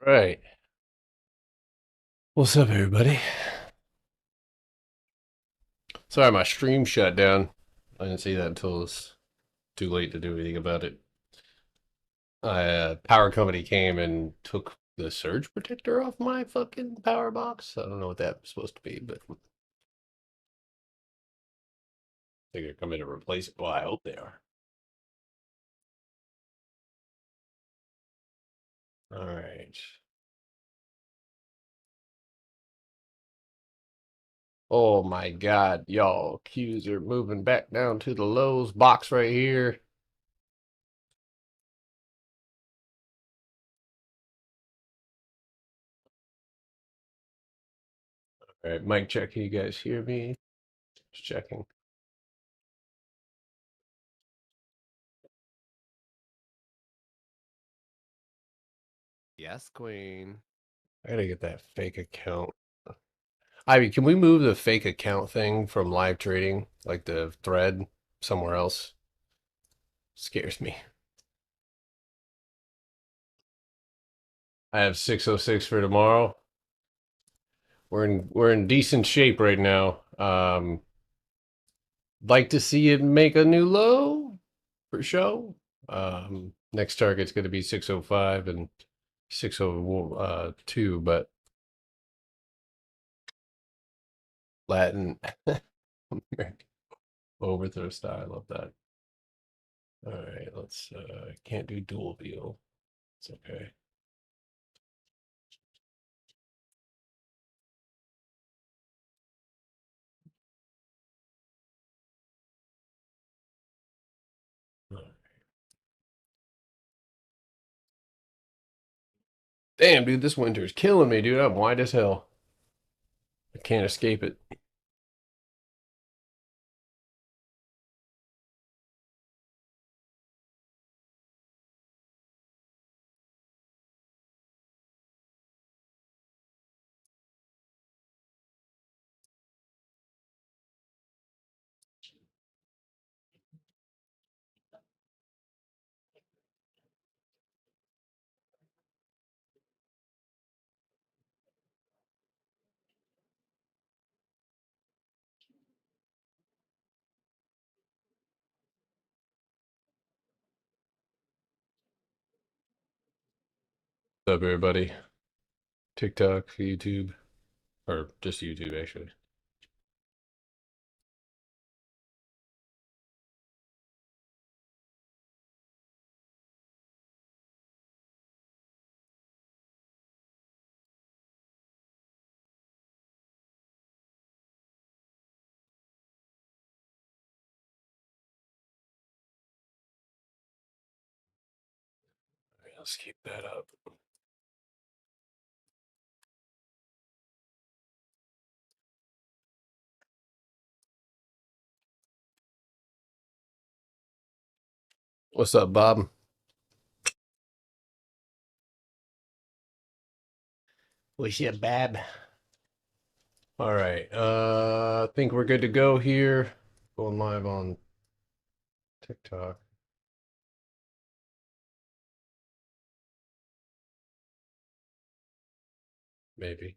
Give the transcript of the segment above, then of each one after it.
Right. What's up, everybody? Sorry, my stream shut down. I didn't see that until it's too late to do anything about it. Power company came and took the surge protector off my fucking power box. I don't know what that was supposed to be, but I think they're coming to replace it. Well, I hope they are. All right. Oh my God, y'all. Qs are moving back down to the lows box right here. All right, mic check. Can you guys hear me? Just checking. Yes, Queen. I gotta get that fake account. Ivy, can we move the fake account thing from live trading, like the thread, somewhere else? Scares me. I have 606 for tomorrow. We're in decent shape right now. Like to see it make a new low for show. Next target's going to be 605 and 602, but Latin overthrow style. I love that. All right, let's can't do dual view. It's okay. Damn, dude, this winter is killing me, dude. I'm white as hell. I can't escape it. What's up, everybody? TikTok, YouTube, or just YouTube, actually. All right, let's keep that up. What's up, Bob? What's up, Bab? All right. I think we're good to go here. Going live on TikTok. Maybe.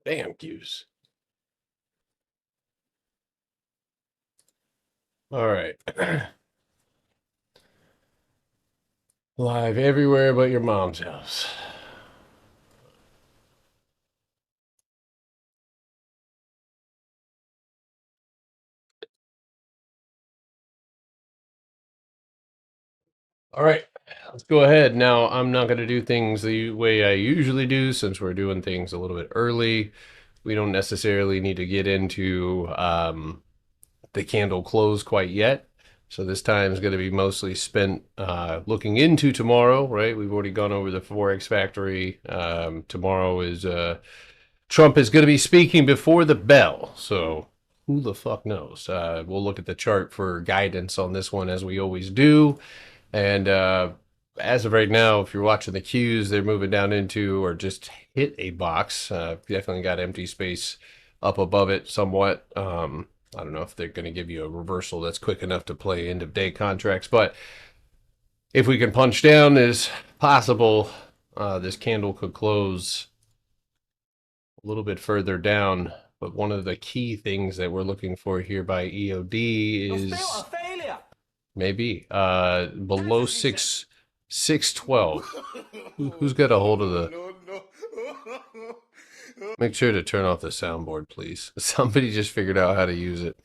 Damn, Q's. All right. Live everywhere but your mom's house. All right, let's go ahead. Now, I'm not going to do things the way I usually do since we're doing things a little bit early. We don't necessarily need to get into the candle close quite yet. So this time is going to be mostly spent looking into tomorrow, right? We've already gone over the Forex Factory. Tomorrow is Trump is going to be speaking before the bell. So who the fuck knows? We'll look at the chart for guidance on this one as we always do. And as of right now, if you're watching the cues, they're moving down into or just hit a box. Definitely got empty space up above it somewhat. I don't know if they're going to give you a reversal that's quick enough to play end of day contracts, but if we can punch down as possible, this candle could close a little bit further down. But one of the key things that we're looking for here by EOD is maybe below 612. Who's got a hold of the? Make sure to turn off the soundboard, please. Somebody just figured out how to use it.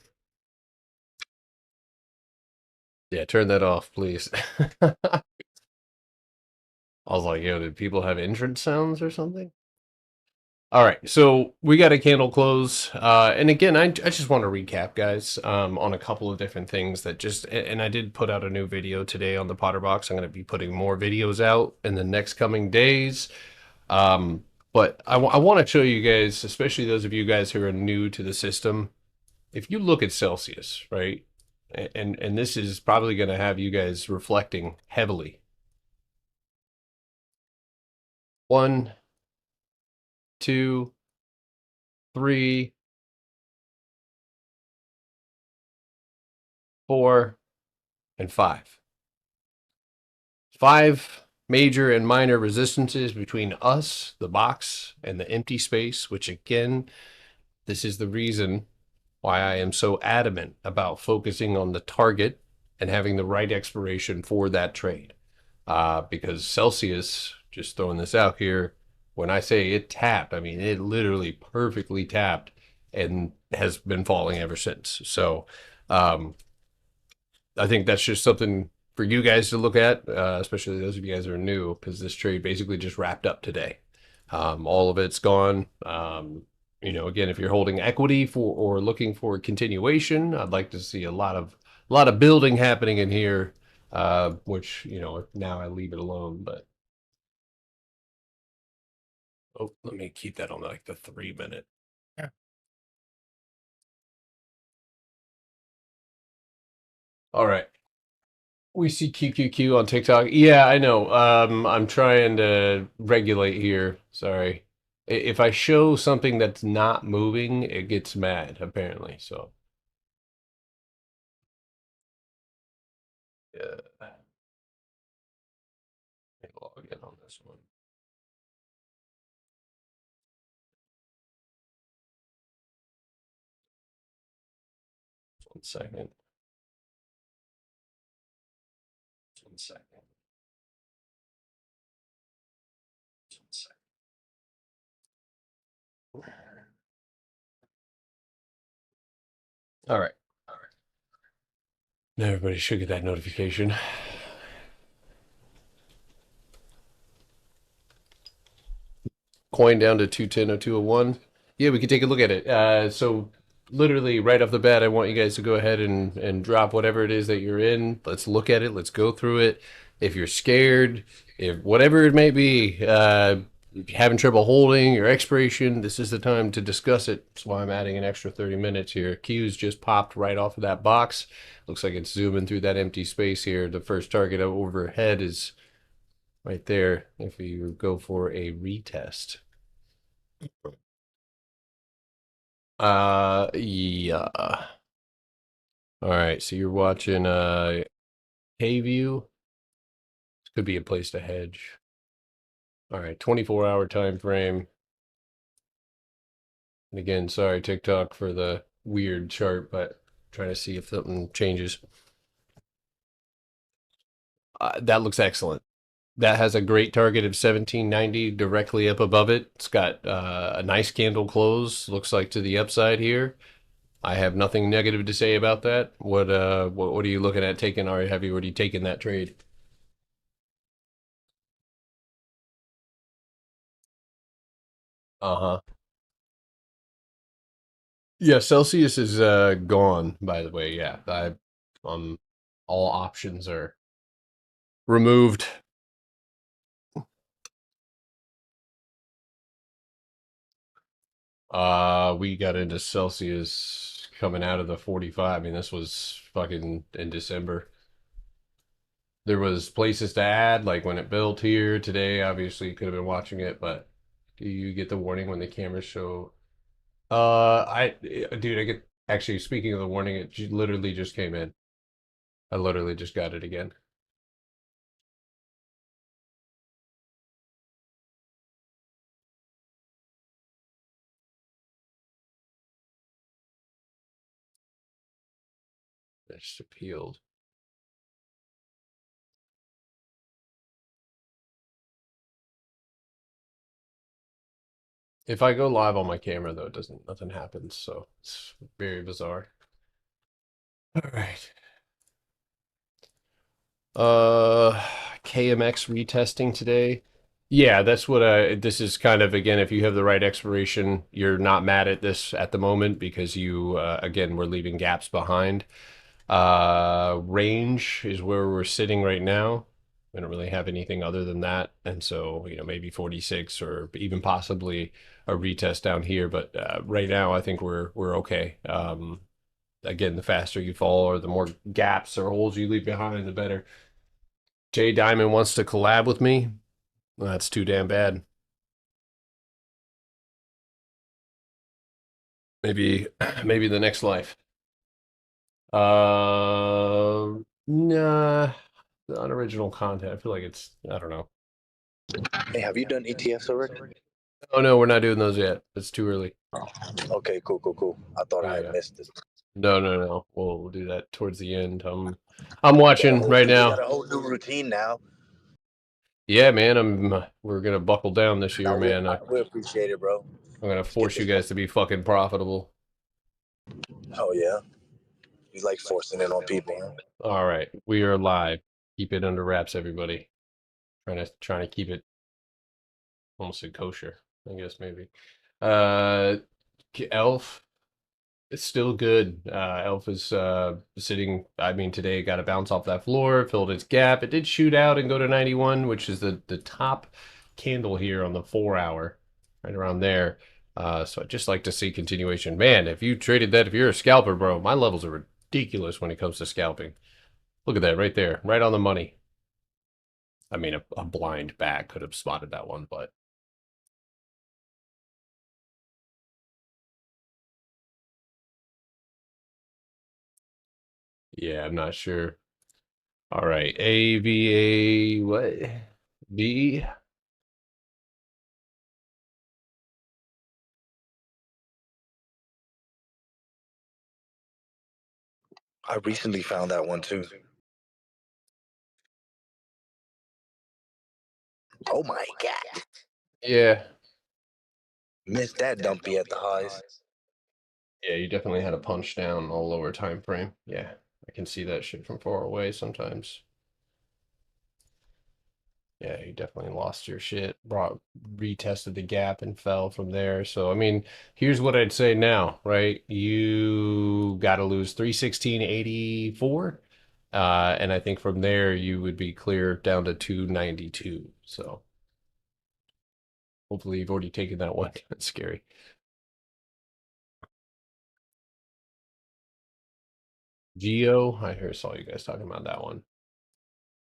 Yeah, turn that off, please. I was like, yo, did people have entrance sounds or something? All right, so we got a candle close, and again, I just want to recap, guys, on a couple of different things that just, and I did put out a new video today on the Potter Box. I'm going to be putting more videos out in the next coming days, but I want to show you guys, especially those of you guys who are new to the system. If you look at Celsius, right, and this is probably going to have you guys reflecting heavily. 1, 2, 3, 4, and 5. 5 major and minor resistances between us, the box, and the empty space, which again, this is the reason why I am so adamant about focusing on the target and having the right expiration for that trade. Because Celsius, just throwing this out here, when I say it tapped, I mean it literally perfectly tapped and has been falling ever since. So I think that's just something for you guys to look at, especially those of you guys who are new, because this trade basically just wrapped up today. All of it's gone. Again, if you're holding equity for or looking for continuation, I'd like to see a lot of building happening in here. Which now I leave it alone. But oh, let me keep that on like the 3 minute. Yeah. All right. We see QQQ on TikTok. Yeah, I know. I'm trying to regulate here. Sorry. If I show something that's not moving, it gets mad, apparently. So, yeah. Let me log in on this one. 1 second. 1 second. 1 second. All right. All right. Now everybody should get that notification. Coin down to 210.0201. Yeah, we can take a look at it. So literally right off the bat, I want you guys to go ahead and drop whatever it is that you're in. Let's look at it. Let's go through it. If you're scared, if whatever it may be, if you're having trouble holding your expiration, this is the time to discuss it. That's why I'm adding an extra 30 minutes here. Q's just popped right off of that box. Looks like it's zooming through that empty space here. The first target overhead is right there. If you go for a retest. Yeah. All right, so you're watching Hayview. This could be a place to hedge. All right, 24-hour time frame. And again, sorry TikTok for the weird chart, but trying to see if something changes. That looks excellent. That has a great target of 1790 directly up above it. It's got a nice candle close, looks like to the upside here. I have nothing negative to say about that. What are you looking at taking, or have you already taken that trade? Uh-huh. Yeah, Celsius is gone, by the way. Yeah. All options are removed. We got into Celsius coming out of the 45. I mean, this was fucking in December. There was places to add, like when it built here today. Obviously, you could have been watching it, but do you get the warning when the cameras show? Dude, I get actually speaking of the warning, it literally just came in. I literally just got it again. It just appealed. If I go live on my camera, though, it doesn't, nothing happens. So it's very bizarre. All right. Uh, KMX retesting today. Yeah, that's what this is kind of again, if you have the right expiration, you're not mad at this at the moment because you again, we're leaving gaps behind. Range is where we're sitting right now. We don't really have anything other than that. And so, maybe 46 or even possibly a retest down here, but right now I think we're okay. Again, the faster you fall or the more gaps or holes you leave behind, the better. Jay Diamond wants to collab with me. Well, that's too damn bad. Maybe, maybe the next life. Nah, the unoriginal content. I feel like I don't know. Hey, have you done ETFs already? Oh no, we're not doing those yet. It's too early. Okay, cool. I thought I had Yeah. missed it. No, no, no. We'll do that towards the end. I'm watching right You got now. a whole new routine now. Yeah, man. We're gonna buckle down this year, Now man. we appreciate it, bro. I'm gonna Let's get force you this. guys to be fucking profitable. Oh yeah, you like forcing it on people. Huh? All right, we are live. Keep it under wraps, everybody. Trying to keep it almost said kosher, I guess maybe. Uh, Elf is still good. Elf is sitting. I mean, today got to bounce off that floor, filled its gap. It did shoot out and go to 91, which is the top candle here on the 4 hour, right around there. So I'd just like to see continuation. Man, if you traded that, if you're a scalper, bro, my levels are ridiculous when it comes to scalping. Look at that right there, right on the money. I mean, a blind bag could have spotted that one, but yeah, I'm not sure. All right, AVA, what? B? I recently found that one too. Oh my god, Yeah. missed that dumpy at the highs. Yeah, you definitely had a punch down all lower time frame. Yeah, I can see that shit from far away sometimes. Yeah, you definitely lost your shit, retested the gap and fell from there. So, I mean, here's what I'd say now, right? You got to lose 316.84. And I think from there you would be clear down to 292. So hopefully you've already taken that one. That's scary. Geo, saw you guys talking about that one.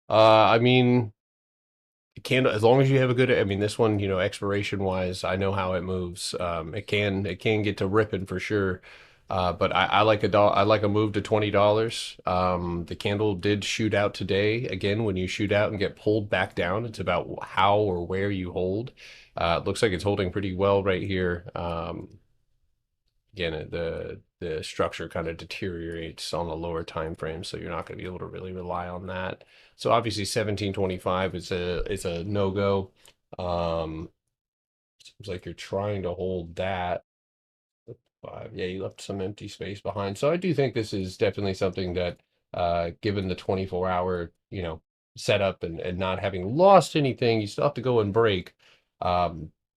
I mean, can as long as you have a good, I mean, this one, expiration wise, I know how it moves. It can get to ripping for sure. But I like I like a move to $20. The candle did shoot out today. Again, when you shoot out and get pulled back down, it's about how or where you hold. It looks like it's holding pretty well right here. Again, the structure kind of deteriorates on the lower time frame, so you're not going to be able to really rely on that. So obviously 1725 is a no-go. Seems like you're trying to hold that. Yeah, you left some empty space behind. So I do think this is definitely something that, given the 24-hour, setup and not having lost anything, you still have to go and break.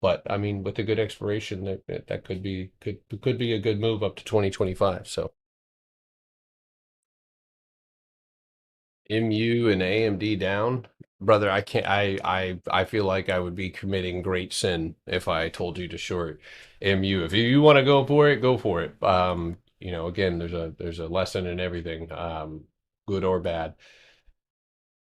But I mean, with a good expiration, that could be a good move up to 2025. So MU and AMD down, brother. I can't. I feel like I would be committing great sin if I told you to short MU. If you want to go for it, go for it. Again, there's a lesson in everything, good or bad.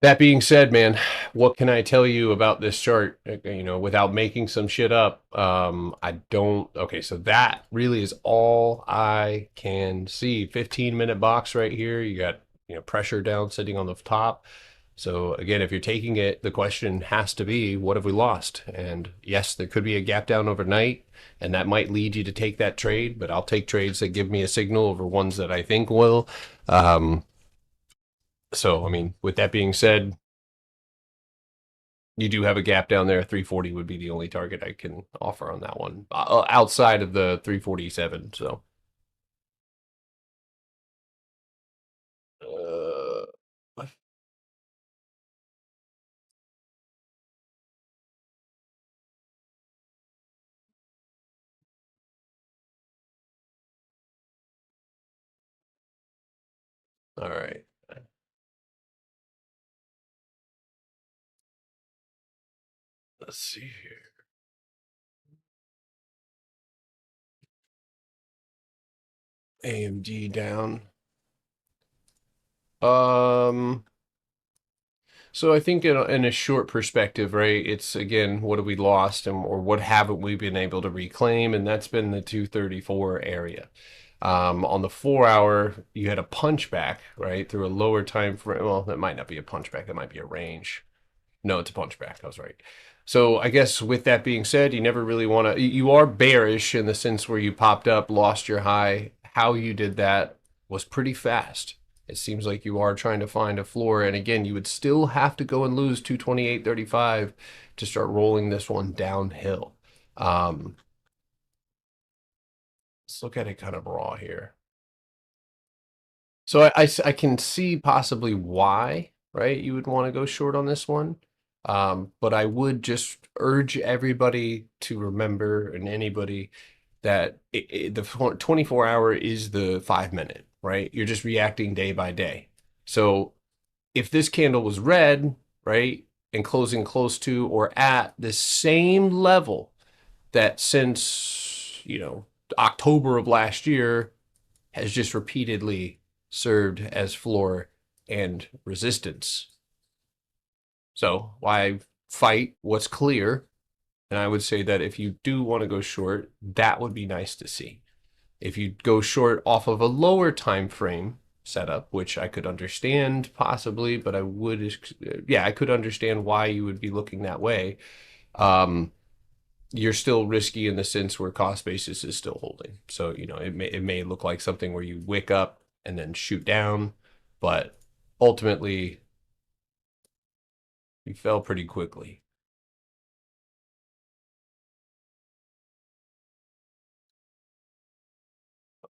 That being said, man, what can I tell you about this chart? Without making some shit up. I don't. Okay, so that really is all I can see. 15-minute box right here. You got, pressure down sitting on the top. So again, if you're taking it, the question has to be, what have we lost? And yes, there could be a gap down overnight, and that might lead you to take that trade. But I'll take trades that give me a signal over ones that I think will. So I mean, with that being said, you do have a gap down there. 340 would be the only target I can offer on that one, outside of the 347. So, uh, all right. Let's see here. AMD down. Um, so I think in a short perspective, right? It's again, what have we lost, or what haven't we been able to reclaim? And that's been the 234 area. On the 4 hour, you had a punchback, right, through a lower time frame. Well, that might not be a punchback. That might be a range. No, it's a punchback. I was right. So I guess with that being said, you never really want to. You are bearish in the sense where you popped up, lost your high. How you did that was pretty fast. It seems like you are trying to find a floor, and again, you would still have to go and lose 228.35 to start rolling this one downhill. Um, let's look at it kind of raw here. So I can see possibly why, right, you would want to go short on this one. But I would just urge everybody to remember, and anybody, that the 24 hour is the 5 minute, right? You're just reacting day by day. So if this candle was red, right, and closing close to or at the same level that since, October of last year has just repeatedly served as floor and resistance. So why fight what's clear? And I would say that if you do want to go short, that would be nice to see. If you go short off of a lower time frame setup, which I could understand possibly, but yeah, I could understand why you would be looking that way. Um, you're still risky in the sense where cost basis is still holding. So, it may look like something where you wick up and then shoot down, but ultimately you fell pretty quickly.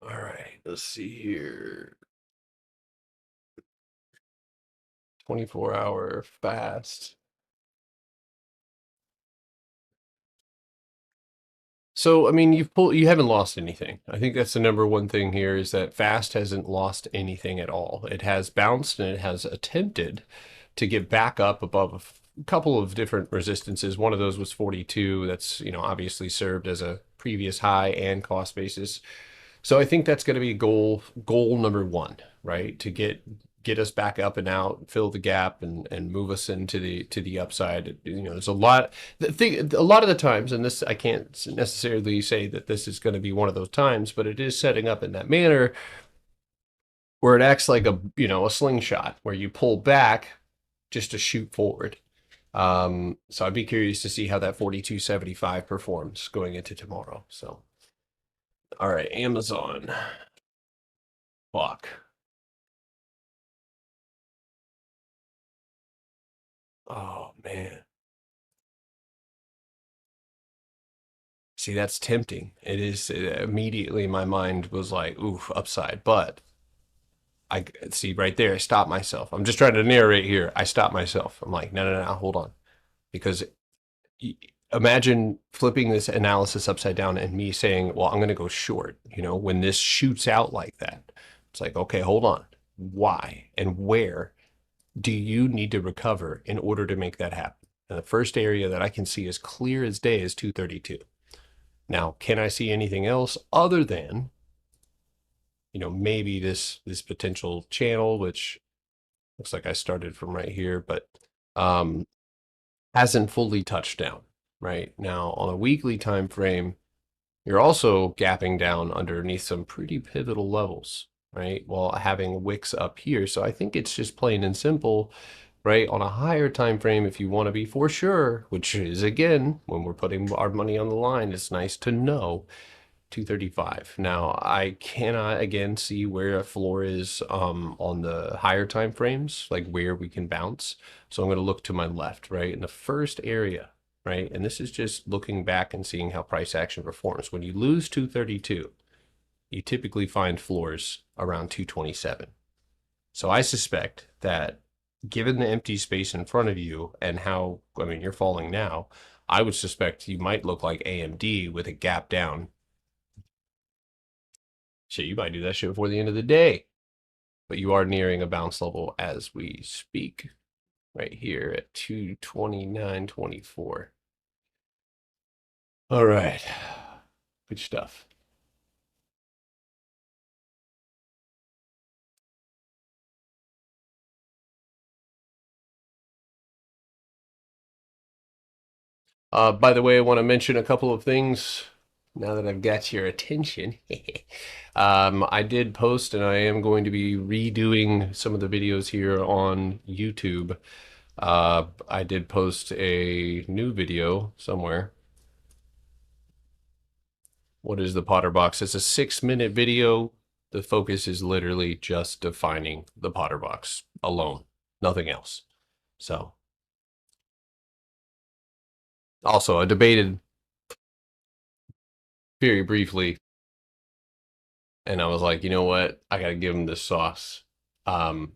All right, let's see here. 24-hour fast. So, I mean, you haven't lost anything. I think that's the number one thing here, is that fast hasn't lost anything at all. It has bounced and it has attempted to get back up above a couple of different resistances. One of those was 42. That's, obviously served as a previous high and cost basis. So I think that's going to be goal number one, right? To get us back up and out, fill the gap, and move us into the upside. There's a lot of the times, and this I can't necessarily say that this is going to be one of those times, but it is setting up in that manner where it acts like a slingshot, where you pull back just to shoot forward. So I'd be curious to see how that 42.75 performs going into tomorrow. So, all right, Amazon. Fuck. Oh man. See, that's tempting. It is, immediately my mind was like, oof, upside. But I see right there, I stopped myself. I'm just trying to narrate here. I stopped myself. I'm like, no, no, no, hold on. Because imagine flipping this analysis upside down and me saying, well, I'm going to go short, when this shoots out like that. It's like, okay, hold on. Why and where do you need to recover in order to make that happen? And the first area that I can see as clear as day is 232. Now, can I see anything else other than, maybe this potential channel, which Looks like I started from right here, but um, hasn't fully touched down. Right now, on a weekly time frame, you're also gapping down underneath some pretty pivotal levels, right? While having wicks up here. So I think it's just plain and simple, right? On a higher time frame, if you want to be for sure, which is again, when we're putting our money on the line, it's nice to know 235. Now, I cannot again see where a floor is on the higher time frames, like where we can bounce. So I'm going to look to my left, right? In the first area, right? And this is just looking back and seeing how price action performs. When you lose 232, you typically find floors around 227. So I suspect that given the empty space in front of you and how, I mean, you're falling now, I would suspect you might look like AMD with a gap down. Shit, you might do that shit before the end of the day. But you are nearing a bounce level as we speak, right here at 229.24. All right. Good stuff. By the way, I want to mention a couple of things now that I've got your attention. I did post, and I am going to be redoing some of the videos here on YouTube. I did post a new video somewhere. What is the Potter box? It's a 6-minute video. The focus is literally just defining the Potter box alone, nothing else. So, also, I debated very briefly, and I was like, you know what? I got to give him this sauce.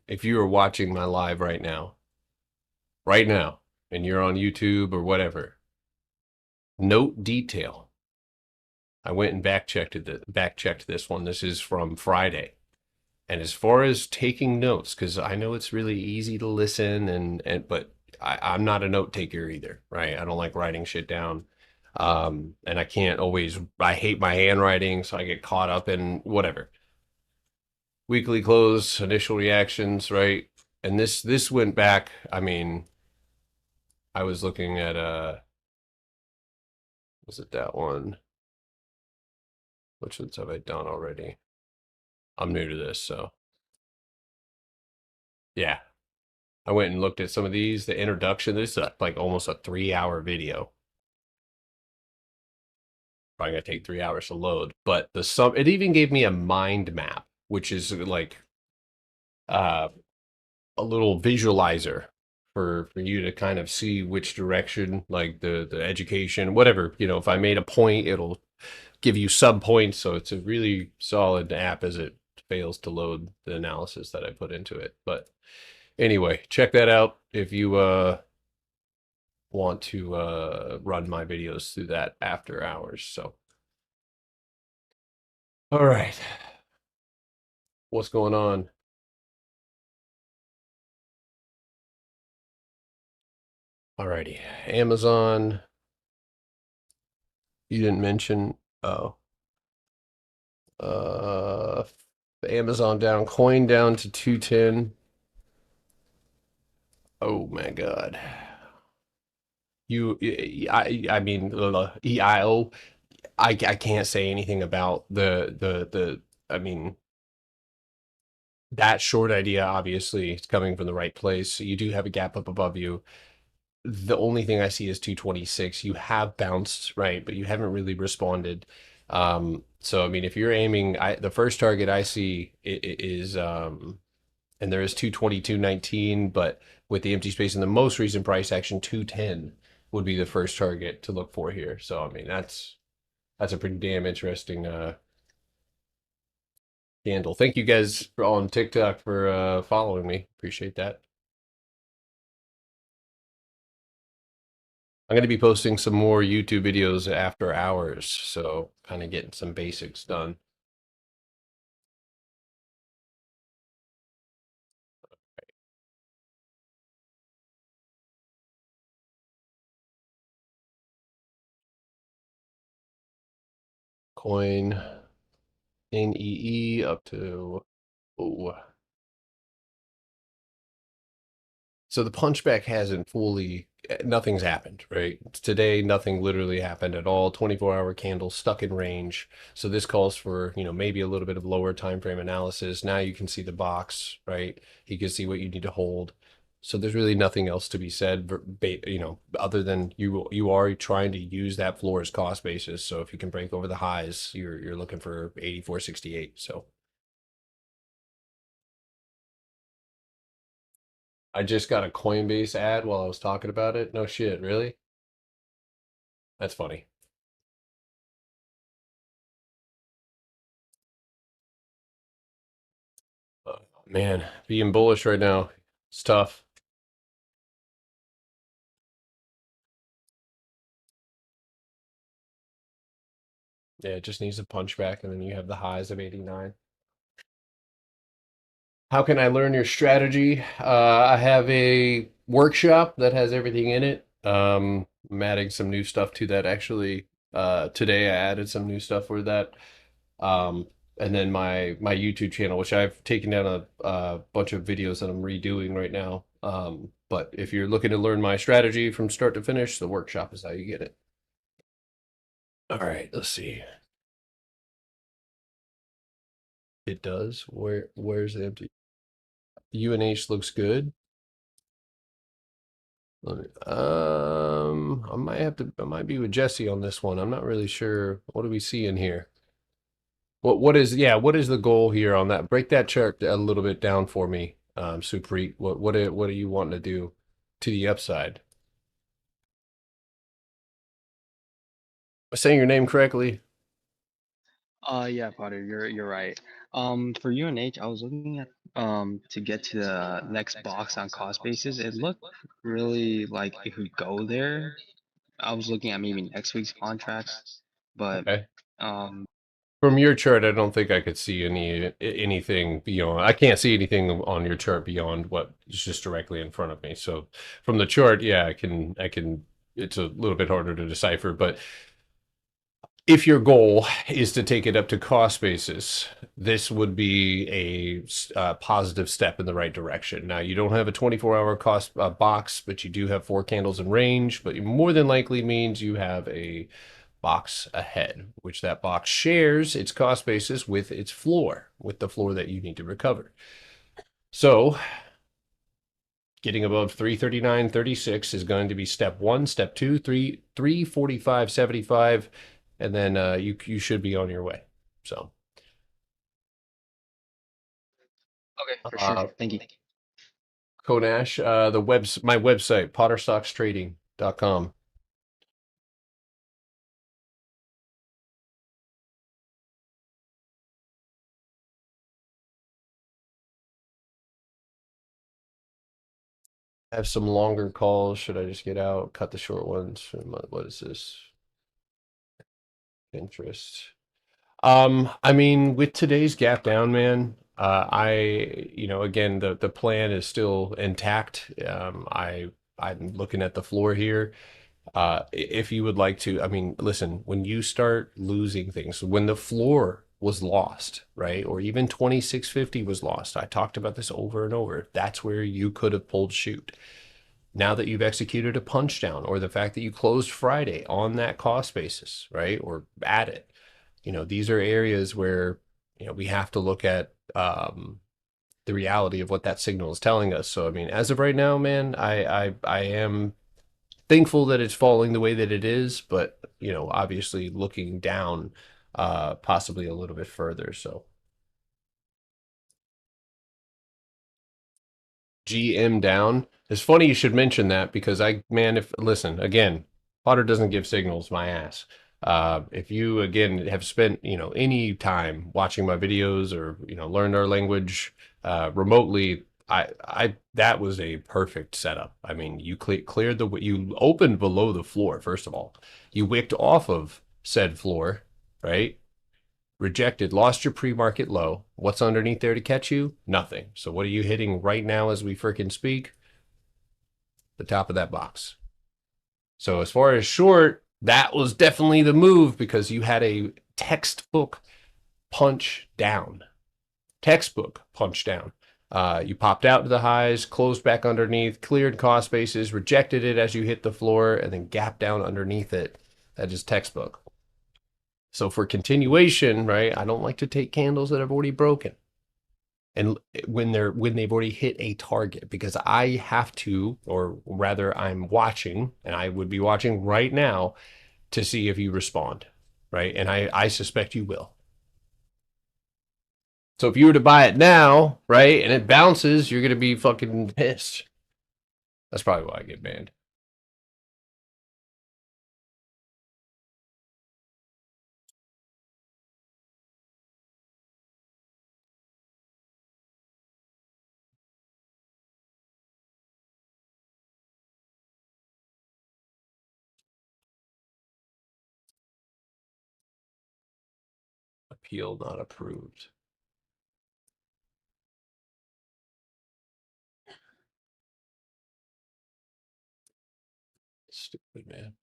If you are watching my live right now, and you're on YouTube or whatever, note detail. I went and back checked this one. This is from Friday. And as far as taking notes, because I know it's really easy to listen and but I'm not a note taker either, right? I don't like writing shit down. And I can't always I hate my handwriting, so I get caught up in whatever. Weekly close, initial reactions, right? And this went back, I mean, I was looking at was it that one? Which ones have I done already? I'm new to this, so yeah. I went and looked at some of these. The introduction, this is like almost a 3-hour video. Probably gonna take 3 hours to load. But it even gave me a mind map, which is like uh, a little visualizer for you to kind of see which direction, like the education, whatever. You know, if I made a point, it'll give you sub points. So it's a really solid app as it fails to load the analysis that I put into it. But anyway, check that out if you want to run my videos through that after hours. So, all right, what's going on? Alrighty, Amazon. You didn't mention. Oh, uh, Amazon down, coin down to 210. Oh my God. I mean, EIO. I can't say anything about I mean, that short idea obviously is coming from the right place. You do have a gap up above you. The only thing I see is 226. You have bounced, right, but you haven't really responded. So I mean, if you're aiming, the first target I see is and there is 222.19, but with the empty space in the most recent price action, 210 would be the first target to look for here. So I mean, that's a pretty damn interesting candle. Thank you guys on TikTok for following me. Appreciate that. I'm going to be posting some more YouTube videos after hours, so kind of getting some basics done. Coin NEE up to, oh, So the punchback hasn't fully, nothing's happened, right? Today, nothing literally happened at all. 24-hour candle stuck in range. So this calls for, maybe a little bit of lower time frame analysis. Now you can see the box, right? You can see what you need to hold. So there's really nothing else to be said, other than you are trying to use that floor as cost basis. So if you can break over the highs, you're looking for 84.68. So I just got a Coinbase ad while I was talking about it. No shit, really? That's funny. Man, being bullish right now, it's tough. Yeah, it just needs a punch back, and then you have the highs of 89. How can I learn your strategy? I have a workshop that has everything in it. I'm adding some new stuff to that. Actually, today I added some new stuff for that. Um, and then my YouTube channel, which I've taken down a bunch of videos that I'm redoing right now. But if you're looking to learn my strategy from start to finish, the workshop is how you get it. All right, let's see. It does. Where's the empty? UNH looks good. I might be with Jesse on this one. I'm not really sure. What do we see in here? What is the goal here on that? Break that chart a little bit down for me, Supreet. What are you wanting to do to the upside? Am I saying your name correctly? Yeah, Potter, you're right. For UNH, I was looking at to get to the next box on cost basis. It looked really like it could go there. I was looking at maybe next week's contracts, but Okay. um, From your chart, I don't think I could see anything beyond. I can't see anything on your chart beyond what is just directly in front of me. So from the chart, yeah, I can. It's a little bit harder to decipher, but if your goal is to take it up to cost basis, this would be a positive step in the right direction. Now, you don't have a 24-hour cost box, but you do have 4 candles in range, but it more than likely means you have a box ahead, which that box shares its cost basis with its floor, with the floor that you need to recover. So getting above 339.36 is going to be step one. Step two, 345.75, and then you should be on your way. So okay, for sure. uh, Thank you. Konash, my website, potterstockstrading.com. I have some longer calls. Should I just get out, cut the short ones? What is this? Interest. I mean, with today's gap down, man, again, the plan is still intact. I'm looking at the floor here. If you would like to, I mean, listen, when you start losing things, when the floor was lost, right? Or even 2650 was lost. I talked about this over and over. That's where you could have pulled shoot. Now that you've executed a punch down, or the fact that you closed Friday on that cost basis, right? Or at it, these are areas where, we have to look at the reality of what that signal is telling us. So, I mean, as of right now, man, I am thankful that it's falling the way that it is, but obviously looking down, possibly a little bit further. So GM down. It's funny you should mention that because if listen again, Potter doesn't give signals, my ass. If you again have spent any time watching my videos or learned our language remotely, I that was a perfect setup. I mean, you cleared you opened below the floor first of all. You wicked off of said floor, right? Rejected, lost your pre-market low. What's underneath there to catch you? Nothing. So what are you hitting right now as we freaking speak? The top of that box. So as far as short, that was definitely the move because you had a textbook punch down. Textbook punch down. You popped out to the highs, closed back underneath, cleared cost bases, rejected it as you hit the floor, and then gapped down underneath it. That is textbook. So for continuation, right, I don't like to take candles that have already broken. And when they've already hit a target, because I have to, or rather I'm watching, and I would be watching right now to see if you respond, right? And I suspect you will. So if you were to buy it now, right, and it bounces, you're gonna be fucking pissed. That's probably why I get banned. Appeal not approved. Stupid man.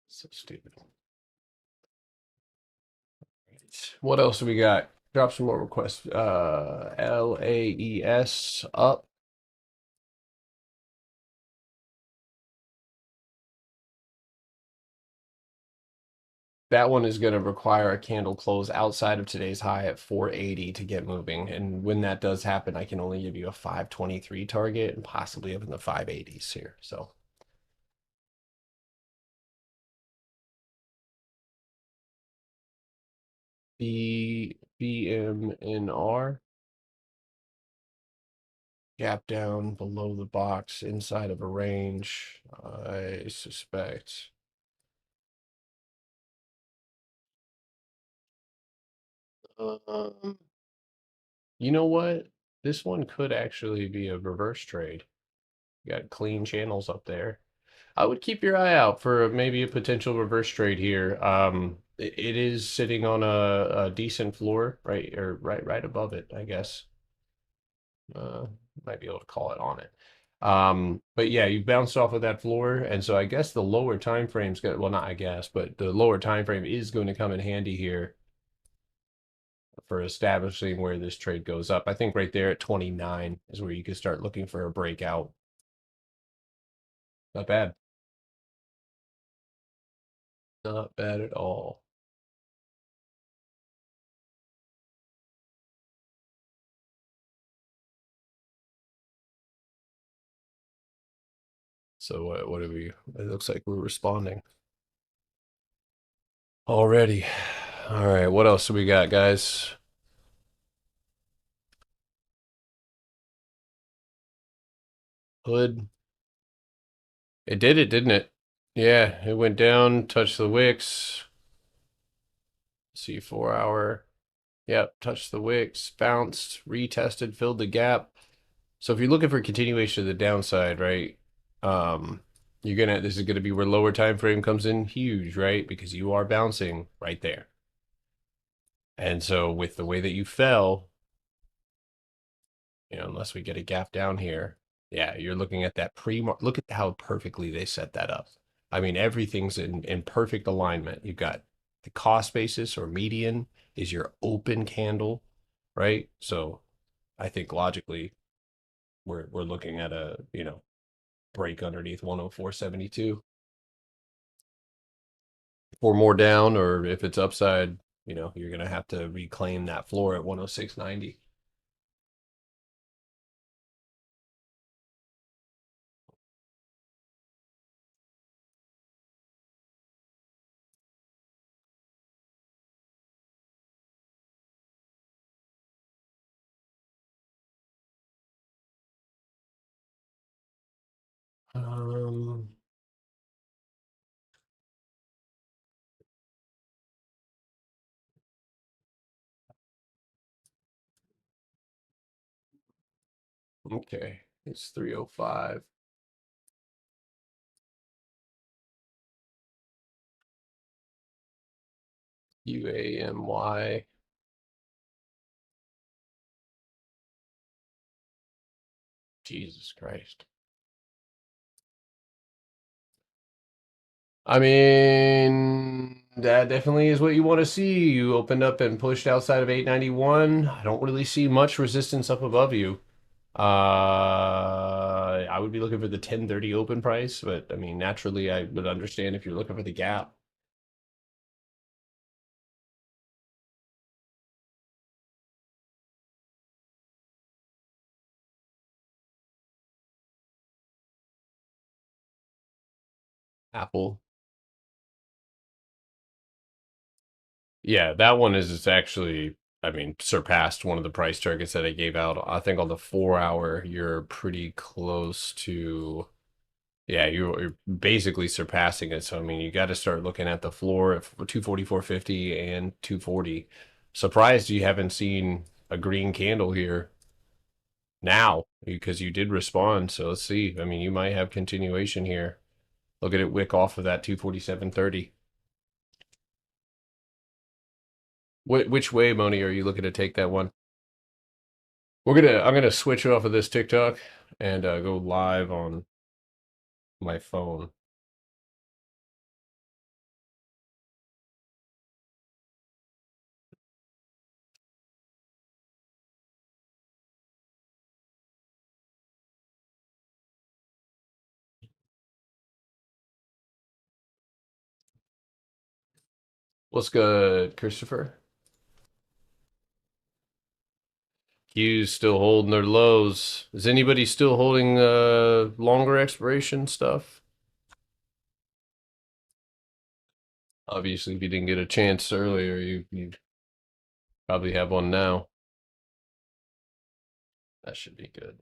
So stupid. What else do we got? Drop some more requests. LAES up. That one is going to require a candle close outside of today's high at 480 to get moving. And when that does happen, I can only give you a 523 target and possibly up in the 580s here. So BMNR gap down below the box inside of a range, I suspect. Um, you know what? This one could actually be a reverse trade. You got clean channels up there. I would keep your eye out for maybe a potential reverse trade here. It is sitting on a decent floor, right, or right above it, I guess. Uh, might be able to call it on it. But yeah, you bounced off of that floor, and so I guess the lower time frame's got, well, not I guess, but the lower time frame is going to come in handy here for establishing where this trade goes up. I think right there at 29 is where you could start looking for a breakout. Not bad. Not bad at all. So what do we? It looks like we're responding already. All right, what else do we got, guys? Hood. It did it, didn't it? Yeah, it went down, touched the wicks. See 4 hour. Yep, touched the wicks, bounced, retested, filled the gap. So if you're looking for continuation of the downside, right? You're gonna this is gonna be where lower time frame comes in huge, right? Because you are bouncing right there. And so with the way that you fell, unless we get a gap down here, yeah, you're looking at that look at how perfectly they set that up. I mean, everything's in perfect alignment. You've got the cost basis or median is your open candle, right? So I think logically we're looking at a, break underneath 104.72 or more down, or if it's upside, you're gonna have to reclaim that floor at 106.90. Um, okay, it's 305. UAMY. Jesus Christ. I mean, that definitely is what you want to see. You opened up and pushed outside of 891. I don't really see much resistance up above you. I would be looking for the 1030 open price, but I mean, naturally, I would understand if you're looking for the gap. Apple. Yeah, that one is it's actually, I mean, surpassed one of the price targets that I gave out. I think on the 4 hour, you're pretty close to, yeah, you're basically surpassing it. So, I mean, you got to start looking at the floor at 244.50 and 240. Surprised you haven't seen a green candle here now because you did respond. So let's see. I mean, you might have continuation here. Look at it wick off of that 247.30. Which way, Moni, are you looking to take that one? I'm gonna switch off of this TikTok and go live on my phone. What's good, Christopher? Q's still holding their lows. Is anybody still holding longer expiration stuff? Obviously, if you didn't get a chance earlier, you probably have one now. That should be good.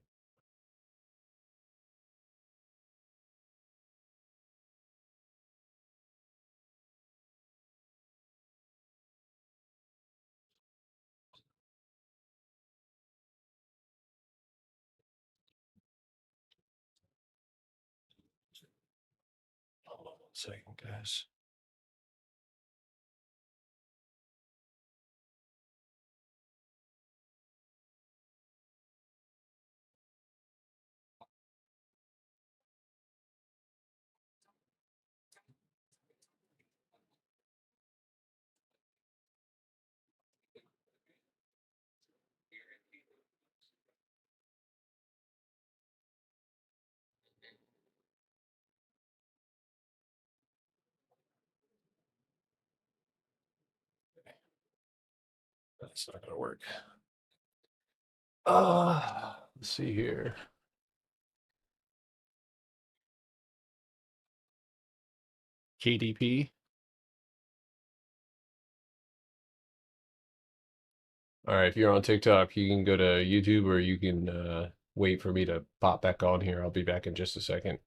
Hold on 1 second, guys. That's not gonna work. Let's see here. KDP. All right, if you're on TikTok, you can go to YouTube or you can wait for me to pop back on here. I'll be back in just a second.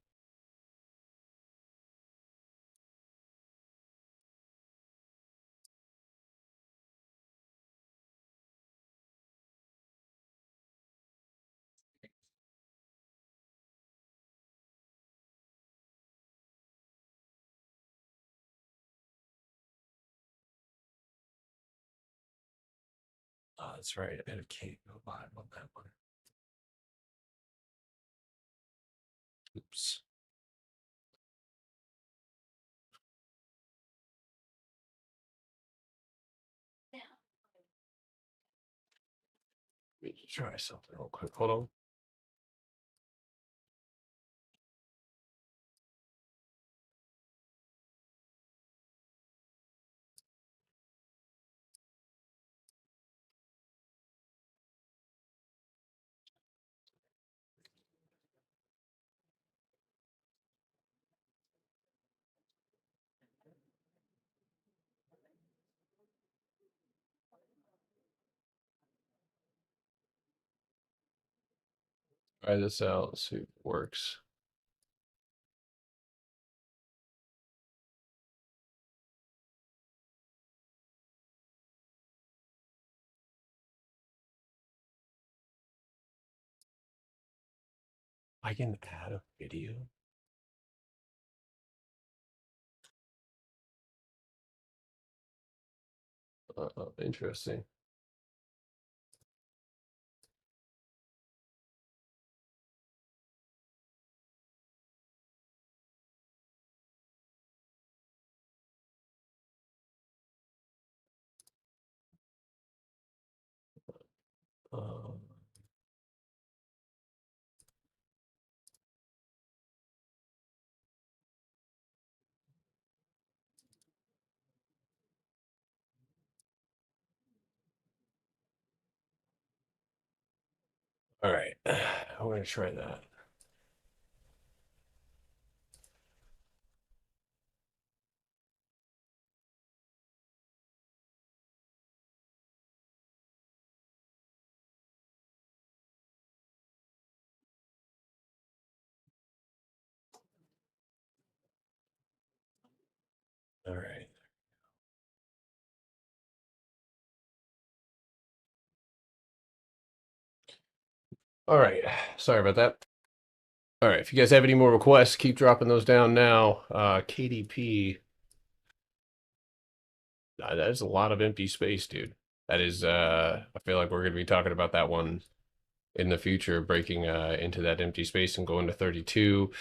Oh, that's right. I had a K go live on that one. Oops. Let me try something real quick. Hold on. Try this out. See if it works. I can add a video. Interesting. I'm gonna try that. All right. All right. Sorry about that. All right. If you guys have any more requests, keep dropping those down now. KDP. That is a lot of empty space, dude. That is, I feel like we're going to be talking about that one in the future, breaking into that empty space and going to 32.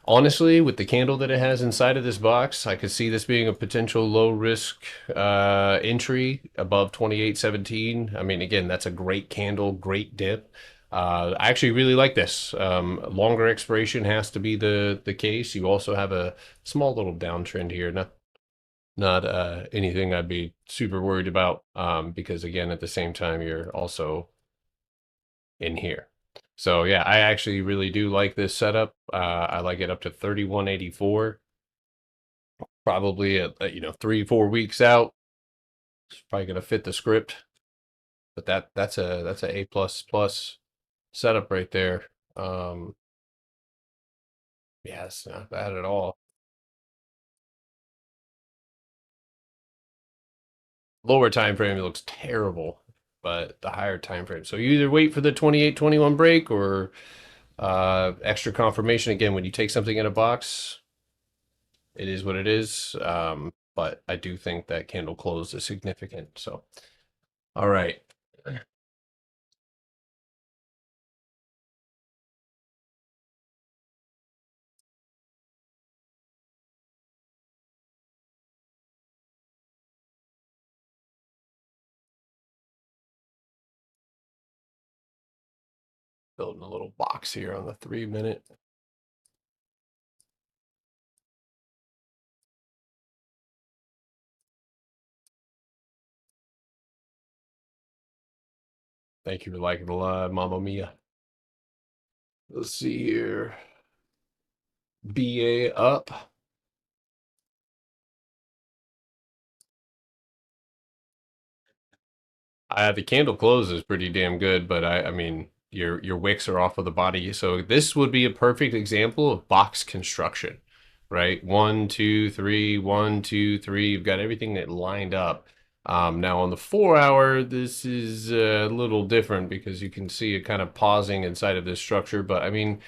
Honestly, with the candle that it has inside of this box, I could see this being a potential low risk entry above 28.17. I mean, again, that's a great candle, great dip. I actually really like this. Longer expiration has to be the case. You also have a small little downtrend here. Not anything I'd be super worried about, because again, at the same time, you're also in here. So yeah, I actually really do like this setup. I like it up to 31.84. Probably at, 3-4 weeks out. It's probably gonna fit the script. But that's a A++ setup right there. Yeah, it's not bad at all. Lower time frame, it looks terrible, but the higher time frame. So you either wait for the 28-21 break or extra confirmation. Again, when you take something in a box, it is what it is. But I do think that candle close is significant. So, all right. Building a little box here on the 3 minute. Thank you for liking the live, Mama Mia. Let's see here. BA up. The candle close is pretty damn good, but I mean your wicks are off of the body, so this would be a perfect example of box construction, right? 1, 2, 3, 1, 2, 3. You've got everything that lined up. Now on the 4 hour, this is a little different because you can see it kind of pausing inside of this structure. But I mean,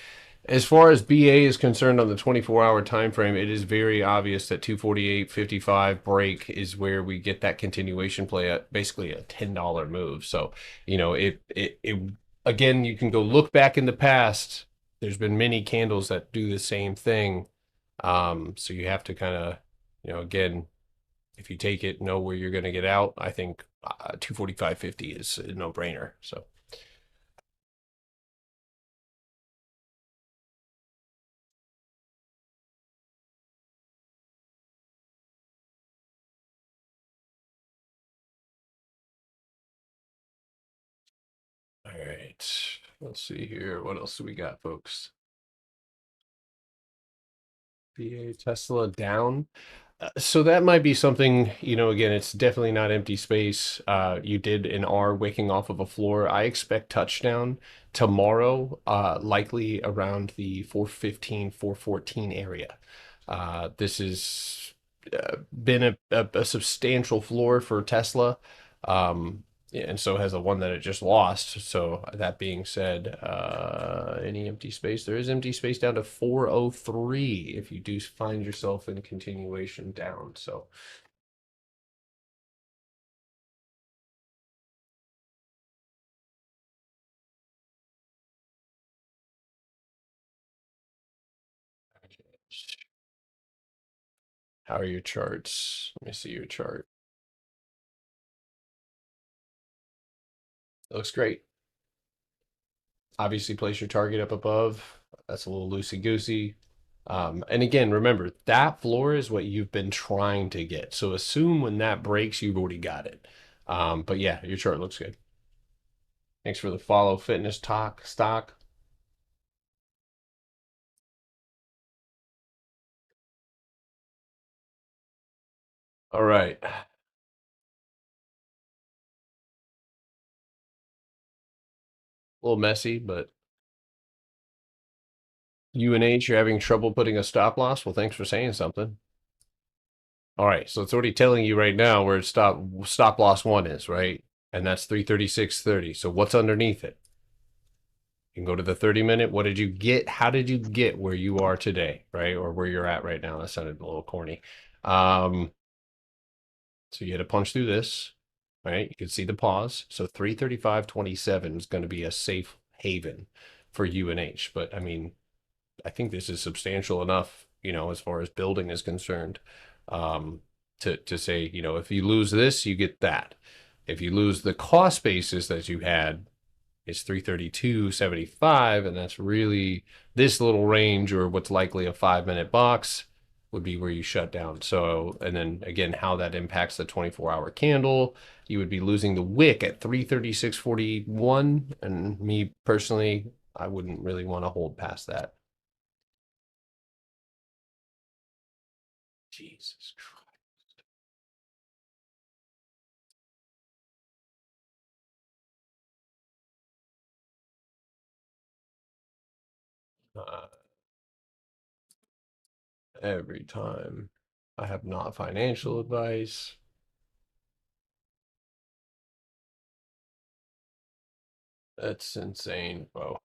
as far as BA is concerned on the 24-hour time frame, it is very obvious that 248.55 break is where we get that continuation play at basically a $10 move. So, it again, you can go look back in the past. There's been many candles that do the same thing. So you have to kind of, again, if you take it, know where you're going to get out. I think 245.50 is a no-brainer. So. All right, let's see here. What else do we got, folks? BA Tesla down. So that might be something, again, it's definitely not empty space. You did an R waking off of a floor. I expect touchdown tomorrow, likely around the 415, 414 area. This has been a substantial floor for Tesla. And so has the one that it just lost. So that being said, any empty space? There is empty space down to 403 if you do find yourself in continuation down. So how are your charts? Let me see your chart. It looks great. Obviously, place your target up above. That's a little loosey-goosey. And again, remember, that floor is what you've been trying to get. So assume when that breaks, you've already got it. But yeah, your chart looks good. Thanks for the follow, Fitness Talk Stock. All right. A little messy, but UNH, you're having trouble putting a stop loss? Well, thanks for saying something. All right, so it's already telling you right now where stop loss one is, right? And that's 336.30. So what's underneath it? You can go to the 30-minute. What did you get? How did you get where you are today, right? Or where you're at right now? That sounded a little corny. So you had to punch through this, right? You can see the pause. So 335.27 is going to be a safe haven for UNH. But I mean, I think this is substantial enough, as far as building is concerned, to say, if you lose this, you get that. If you lose the cost basis that you had, it's 332.75, and that's really this little range, or what's likely a 5-minute box would be where you shut down. So, and then again, how that impacts the 24-hour candle, you would be losing the wick at 336.41, and me personally, I wouldn't really want to hold past that. Jesus Christ. Every time I have not financial advice. That's insane, bro.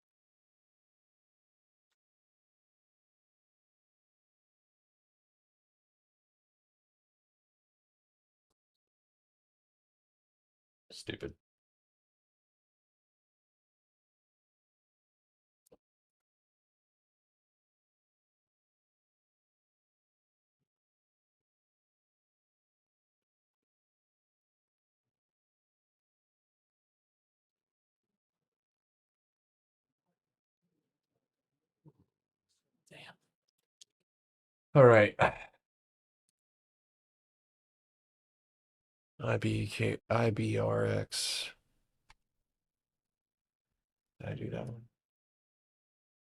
Stupid. Damn. All right. IBRX. Did I do that one?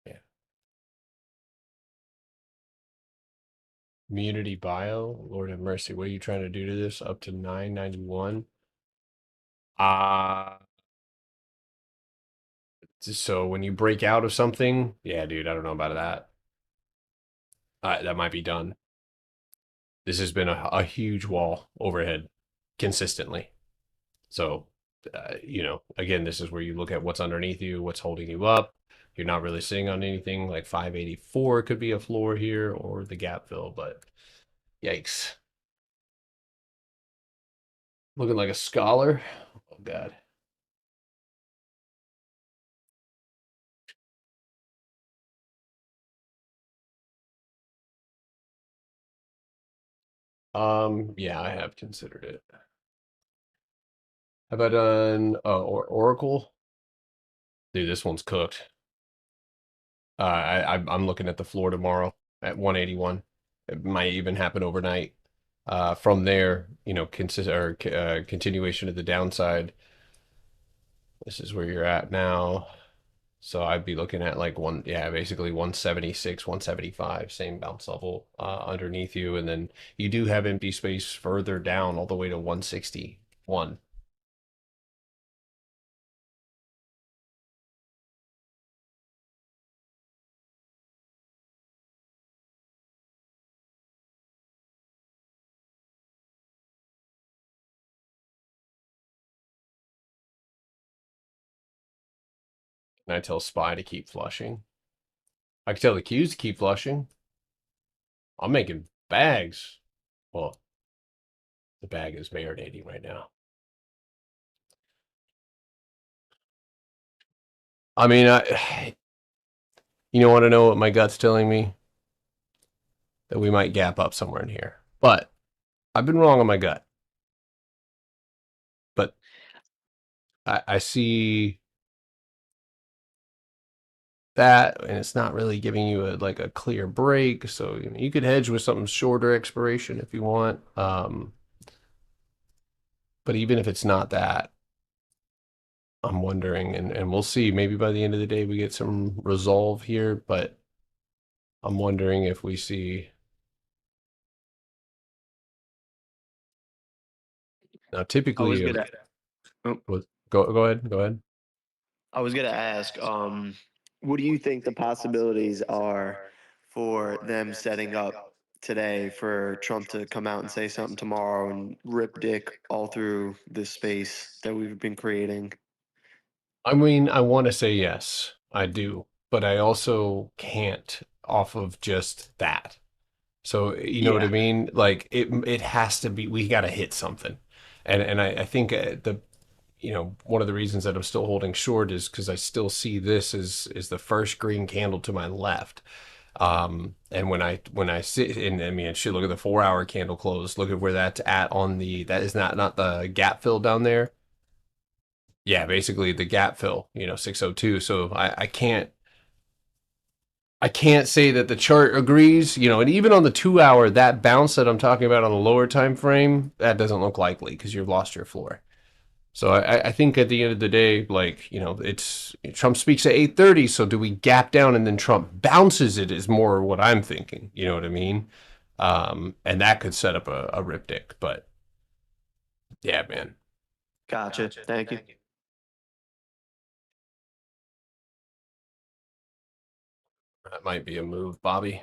Yeah. Community bio. Lord have mercy. What are you trying to do to this? Up to 991. So when you break out of something, yeah, dude, I don't know about that. That might be done. This has been a huge wall overhead consistently. So, again, this is where you look at what's underneath you, what's holding you up. You're not really sitting on anything. Like 584 could be a floor here, or the gap fill, but yikes. Looking like a scholar. Oh, God. Yeah, I have considered it. Have I done Oracle? Dude, this one's cooked. I'm looking at the floor tomorrow at 181. It might even happen overnight. From there, continuation of the downside. This is where you're at now. So I'd be looking at like basically 176, 175, same bounce level underneath you. And then you do have empty space further down all the way to 161. And I tell SPY to keep flushing. I can tell the Qs to keep flushing. I'm making bags. Well, the bag is marinating right now. I mean, want to know what my gut's telling me? That we might gap up somewhere in here. But I've been wrong on my gut. But I see that, and it's not really giving you a clear break. So you could hedge with something shorter expiration if you want. But even if it's not that, I'm wondering, and we'll see. Maybe by the end of the day we get some resolve here, but I'm wondering if we see Now, I was typically, gonna oh, go ahead. I was gonna ask, what do you think the possibilities are for them setting up today for Trump to come out and say something tomorrow and rip dick all through this space that we've been creating? I mean, I want to say yes, I do, but I also can't off of just that. So you know what I Yeah. mean? Like it has to be. We got to hit something, and I think one of the reasons that I'm still holding short is because I still see this as the first green candle to my left. And when I sit and I mean, shit, look at the 4 hour candle close. Look at where that's at on that is not the gap fill down there. Yeah, basically the gap fill, 602. So I can't say that the chart agrees, and even on the 2 hour, that bounce that I'm talking about on the lower time frame, that doesn't look likely because you've lost your floor. So I think at the end of the day, like, it's Trump speaks at 8:30. So do we gap down and then Trump bounces it is more what I'm thinking. You know what I mean? And that could set up a riptide. But yeah, man, Gotcha. Thank you. that might be a move, Bobby.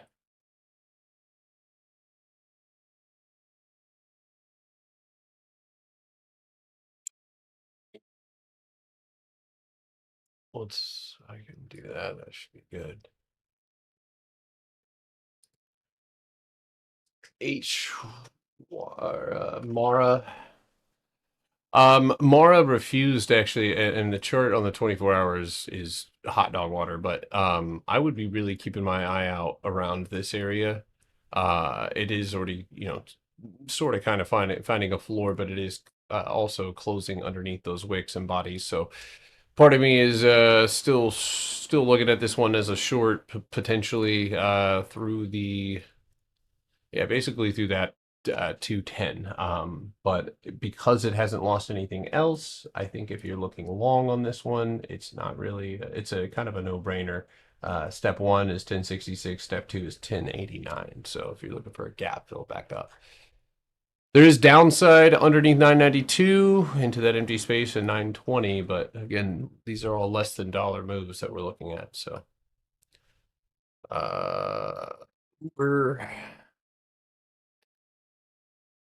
I can do that. That should be good. H, Mara. Mara refused actually, and the chart on the 24 hours is hot dog water, but I would be really keeping my eye out around this area. It is already, sort of kind of finding a floor, but it is also closing underneath those wicks and bodies. So part of me is still looking at this one as a short, potentially through the yeah, basically through that 210. But because it hasn't lost anything else, I think if you're looking long on this one, it's not really, it's a kind of a no-brainer. Step one is 1066, step two is 1089. So if you're looking for a gap fill back up. There is downside underneath 992 into that empty space at 920, but again, these are all less than dollar moves that we're looking at. So we're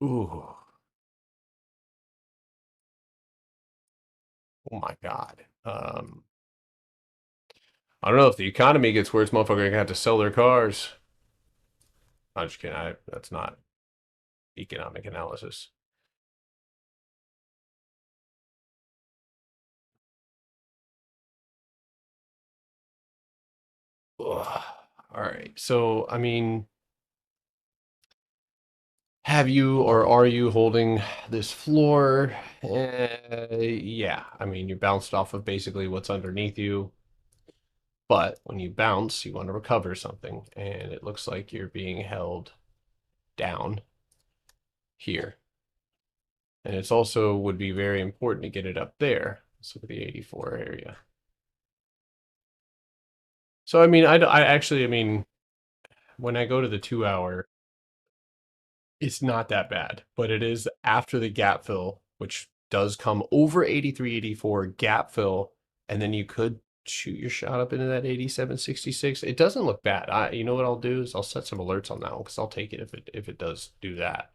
ooh. Oh my God. I don't know if the economy gets worse, motherfucker gonna have to sell their cars. I'm just kidding. That's not economic analysis. Ugh. All right. So, I mean, have you or are you holding this floor? Yeah. I mean, you bounced off of basically what's underneath you. But when you bounce, you want to recover something. And it looks like you're being held down here. And it's also would be very important to get it up there. Let's look at the 84 area. So, I mean, I mean, when I go to the 2 hour, it's not that bad, but it is after the gap fill, which does come over 83, 84 gap fill, and then you could shoot your shot up into that 87.66. It doesn't look bad. You know what I'll do is I'll set some alerts on that one because I'll take it if it does do that.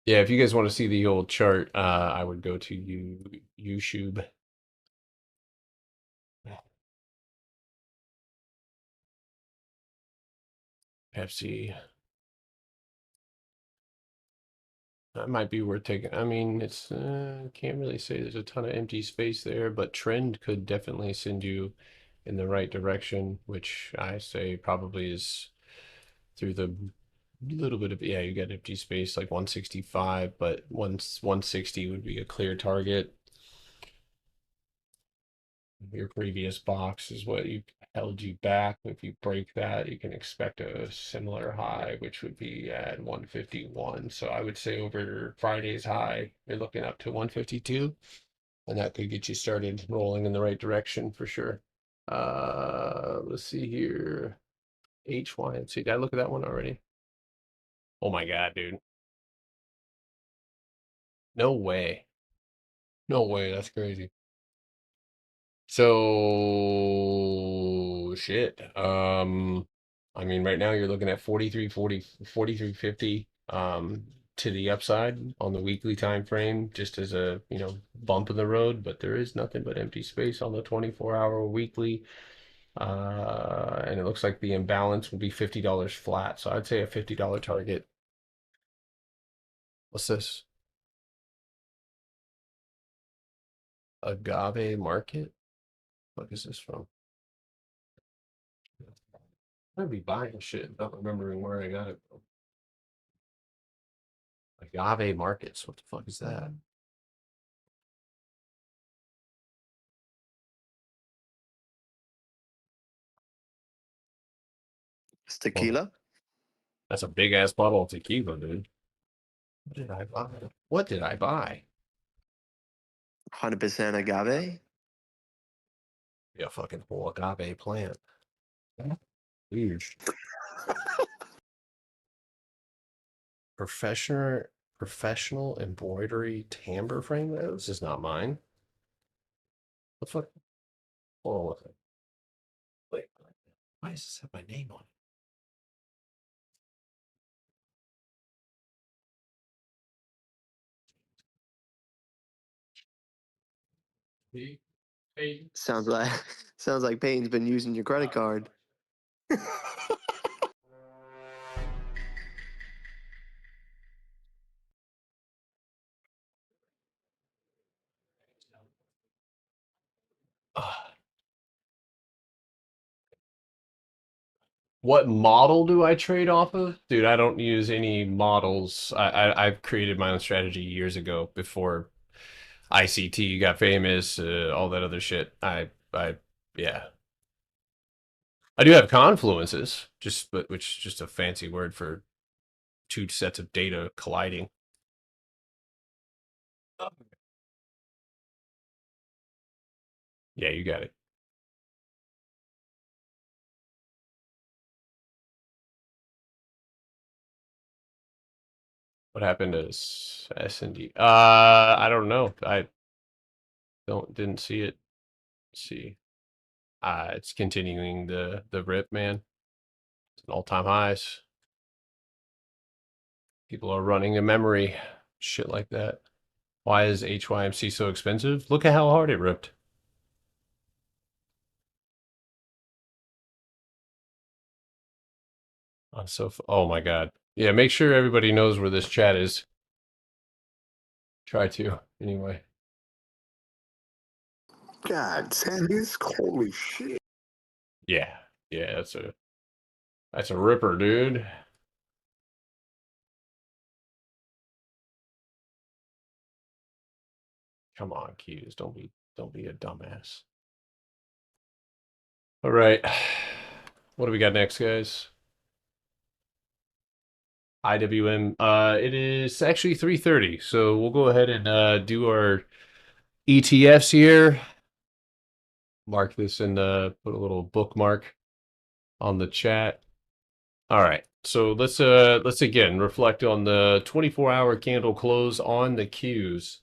Yeah, if you guys want to see the old chart, I would go to YouTube. Pepsi. That might be worth taking. I mean, it's can't really say there's a ton of empty space there, but trend could definitely send you in the right direction, which I say probably is through the little bit of yeah, you got empty space like 165, but 160 would be a clear target. Your previous box is what you held you back. If you break that, you can expect a similar high, which would be at 151. So I would say over Friday's high, you're looking up to 152, and that could get you started rolling in the right direction for sure. Let's see here. HYMC. Did I look at that one already? Oh my God, dude. No way. No way. That's crazy. So shit. I mean, right now you're looking at 43.50 to the upside on the weekly time frame, just as a, bump in the road, but there is nothing but empty space on the 24-hour weekly. And it looks like the imbalance will be $50 flat. So I'd say a $50 target. What's this? Agave Market? What is this from? I'd be buying shit, not remembering where I got it from. Agave Markets. What the fuck is that? It's tequila. That's a big ass bottle of tequila, dude. What did I buy? What did I buy? 100% agave. Yeah, fucking whole agave plant. Huge. Professional embroidery timbre frame. This is not mine. What the fuck? Hold on one second. Wait, why does this have my name on it? Hey. Sounds like sounds like Peyton's been using your credit card. What model do I trade off of? Dude, I don't use any models. I've created my own strategy years ago before ICT got famous, all that other shit. Yeah. I do have confluences, which is just a fancy word for two sets of data colliding. Yeah, you got it. What happened to S&D? I don't know. I didn't see it. Let's see. It's continuing the rip, man. It's an all-time highs. People are running a memory, shit like that. Why is HYMC so expensive? Look at how hard it ripped. Oh my God. Yeah, make sure everybody knows where this chat is. Try to, anyway. God, Sandy's holy shit. Yeah, that's a ripper, dude. Come on, Q's. Don't be a dumbass. All right. What do we got next, guys? IWM. It is actually 3:30, so we'll go ahead and do our ETFs here. Mark this and put a little bookmark on the chat. All right. So let's again reflect on the 24-hour candle close on the Qs.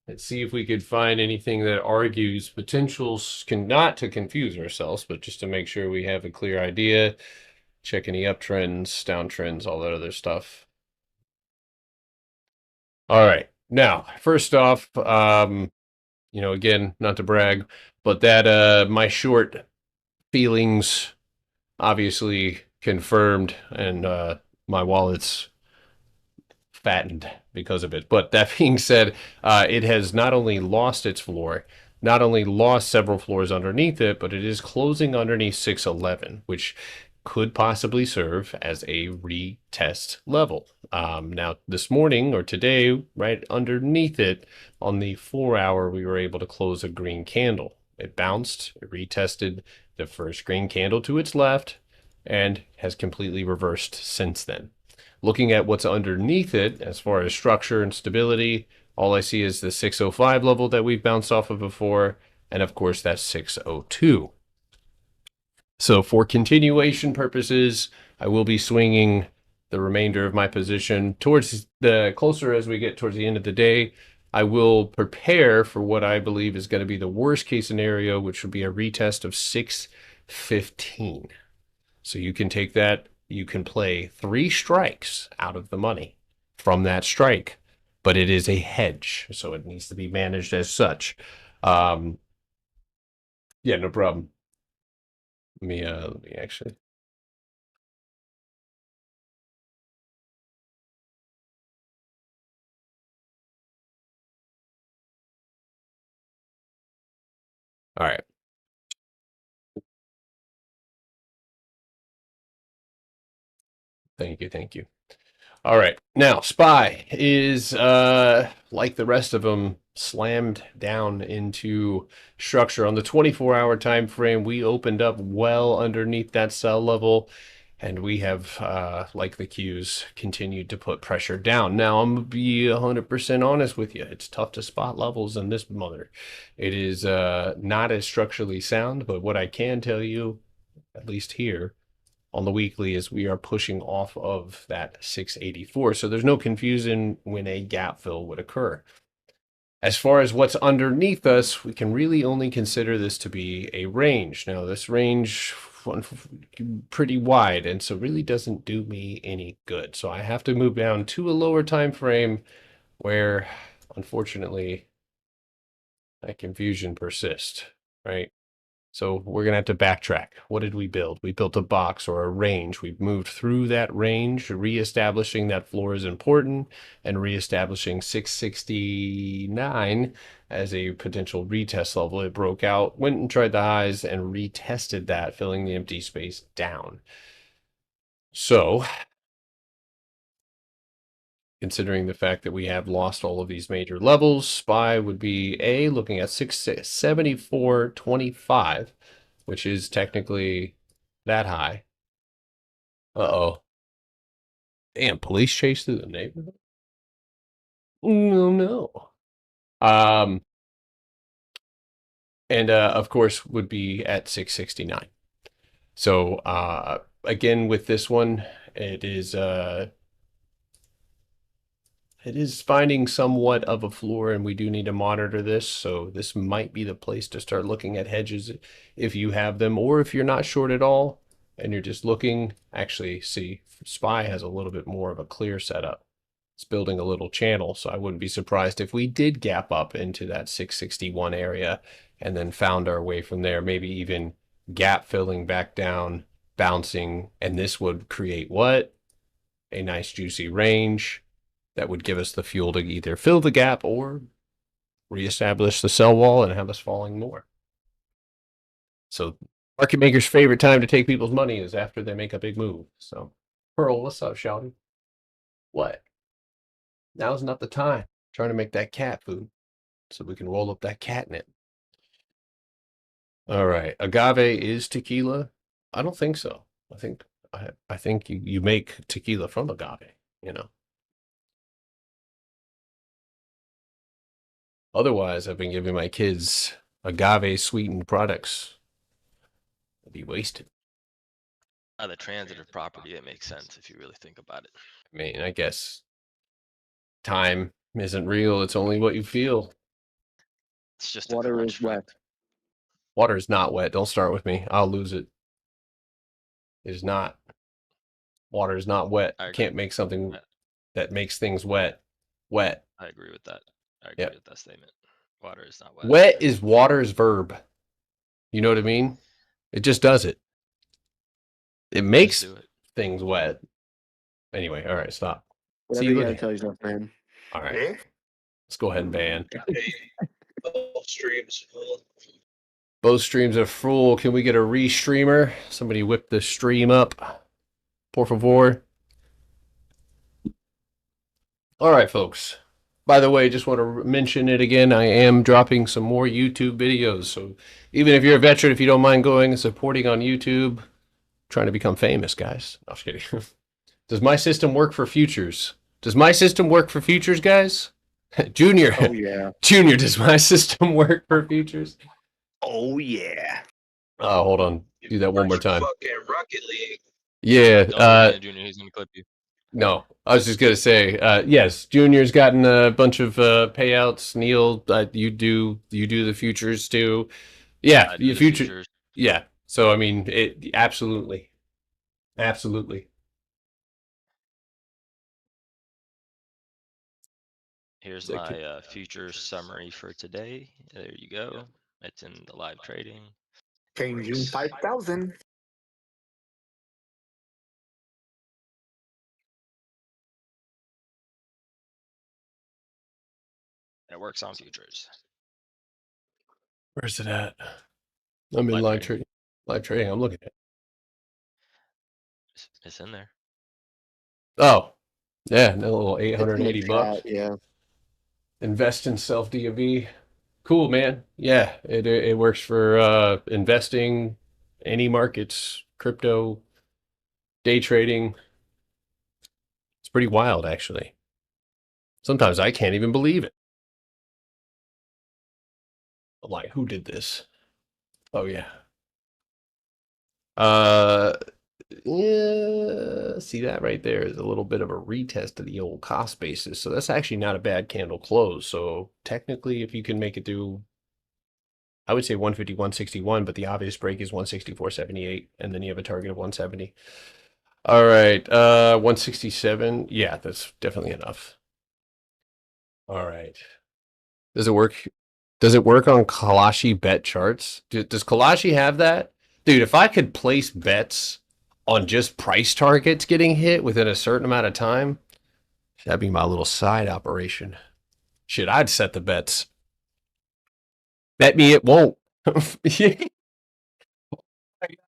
Let's see if we could find anything that argues potentials, not to confuse ourselves, but just to make sure we have a clear idea. Check any uptrends, downtrends, all that other stuff. All right. Now, first off, again, not to brag, but that my short feelings obviously confirmed, and my wallet's fattened because of it. But that being said, it has not only lost its floor, not only lost several floors underneath it, but it is closing underneath 611, which could possibly serve as a retest level. Now, this morning or today, right underneath it on the 4-hour, we were able to close a green candle. It bounced, it retested the first green candle to its left, and has completely reversed since then. Looking at what's underneath it, as far as structure and stability, all I see is the 605 level that we've bounced off of before, and of course that's 602. So for continuation purposes, I will be swinging the remainder of my position towards the closer as we get towards the end of the day. I will prepare for what I believe is going to be the worst case scenario, which would be a retest of 615. So you can take that, you can play 3 strikes out of the money from that strike, but it is a hedge, so it needs to be managed as such. Yeah, no problem. Let me actually. All right. Thank you, thank you. All right. Now, SPY is like the rest of them slammed down into structure on the 24-hour time frame. We opened up well underneath that sell level, and we have like the Qs continued to put pressure down. Now, I'm gonna be 100% honest with you. It's tough to spot levels in this mother. It is not as structurally sound, but what I can tell you, at least here on the weekly, is we are pushing off of that 684. So there's no confusion when a gap fill would occur. As far as what's underneath us, we can really only consider this to be a range. Now, this range pretty wide, and so really doesn't do me any good. So I have to move down to a lower time frame where, unfortunately, that confusion persists, right? So we're going to have to backtrack. What did we build? We built a box or a range. We've moved through that range. Reestablishing that floor is important, and reestablishing 669 as a potential retest level. It broke out, went and tried the highs and retested that, filling the empty space down. So considering the fact that we have lost all of these major levels, SPY would be looking at 674.25, which is technically that high. Uh-oh. Damn, police chase through the neighborhood? No, no. And of course would be at 669. So again, with this one, it is finding somewhat of a floor, and we do need to monitor this. So this might be the place to start looking at hedges if you have them, or if you're not short at all and you're just looking. Actually, see, SPY has a little bit more of a clear setup. It's building a little channel, so I wouldn't be surprised if we did gap up into that 661 area and then found our way from there, maybe even gap filling back down, bouncing, and this would create what? A nice juicy range that would give us the fuel to either fill the gap or reestablish the sell wall and have us falling more. So market maker's favorite time to take people's money is after they make a big move. So Pearl, what's up, Shouty? What? Now's not the time. I'm trying to make that cat food so we can roll up that catnip. All right. Agave is tequila? I don't think so. I think you make tequila from agave, you know. Otherwise, I've been giving my kids agave sweetened products. They'd be wasted. The transitive property, it makes sense if you really think about it. I mean, I guess time isn't real. It's only what you feel. It's just a Water is wet. Water is not wet. Don't start with me. I'll lose it. It is not. Water is not wet. You can't make something that makes things wet. Wet. I agree with that. I agree with that statement. Water is not wet. Wet is water's verb. You know what I mean? It just does it. It makes things wet. Anyway, all right, stop. Whatever you gotta tell yourself, man. All right. Let's go ahead and ban. Both streams full. Both streams are full. Can we get a restreamer? Somebody whip the stream up. Por favor. All right, folks. By the way, just want to mention it again. I am dropping some more YouTube videos. So even if you're a veteran, if you don't mind going and supporting on YouTube, trying to become famous, guys. No, I'm just kidding. Does my system work for futures? Does my system work for futures, guys? Junior. Oh, yeah. Junior, does my system work for futures? Oh, yeah. Hold on. Do that one more time. Fucking Rocket League. Yeah. Don't look at Junior. He's gonna clip you. No, I was just gonna say, yes, Junior's gotten a bunch of payouts. Neil, you do the futures too. Yeah, I do the the future. futures. Yeah. So I mean, it absolutely, absolutely. Here's It's like- my futures summary for today. There you go. It's in the live trading. Changing 5,000. It works on futures. Where's it at? I'm in Live live trading. trading. Live trading. I'm looking at it. It's in there. Oh, yeah, no little It's in the 880 bucks. chat, yeah. Invest in self DOV. Cool, man. Yeah, it works for investing, any markets, crypto, day trading. It's pretty wild, actually. Sometimes I can't even believe it. I'm like, who did this? Oh yeah. Yeah, see that right there is a little bit of a retest of the old cost basis. So that's actually not a bad candle close. So technically, if you can make it through, I would say 150, 161, but the obvious break is 164.78, and then you have a target of 170. All right, 167. Yeah, that's definitely enough. All right. Does it work? Does it work on Kalashi bet charts? Does Kalashi have that? Dude, if I could place bets on just price targets getting hit within a certain amount of time, that'd be my little side operation. Shit, I'd set the bets. Bet me it won't.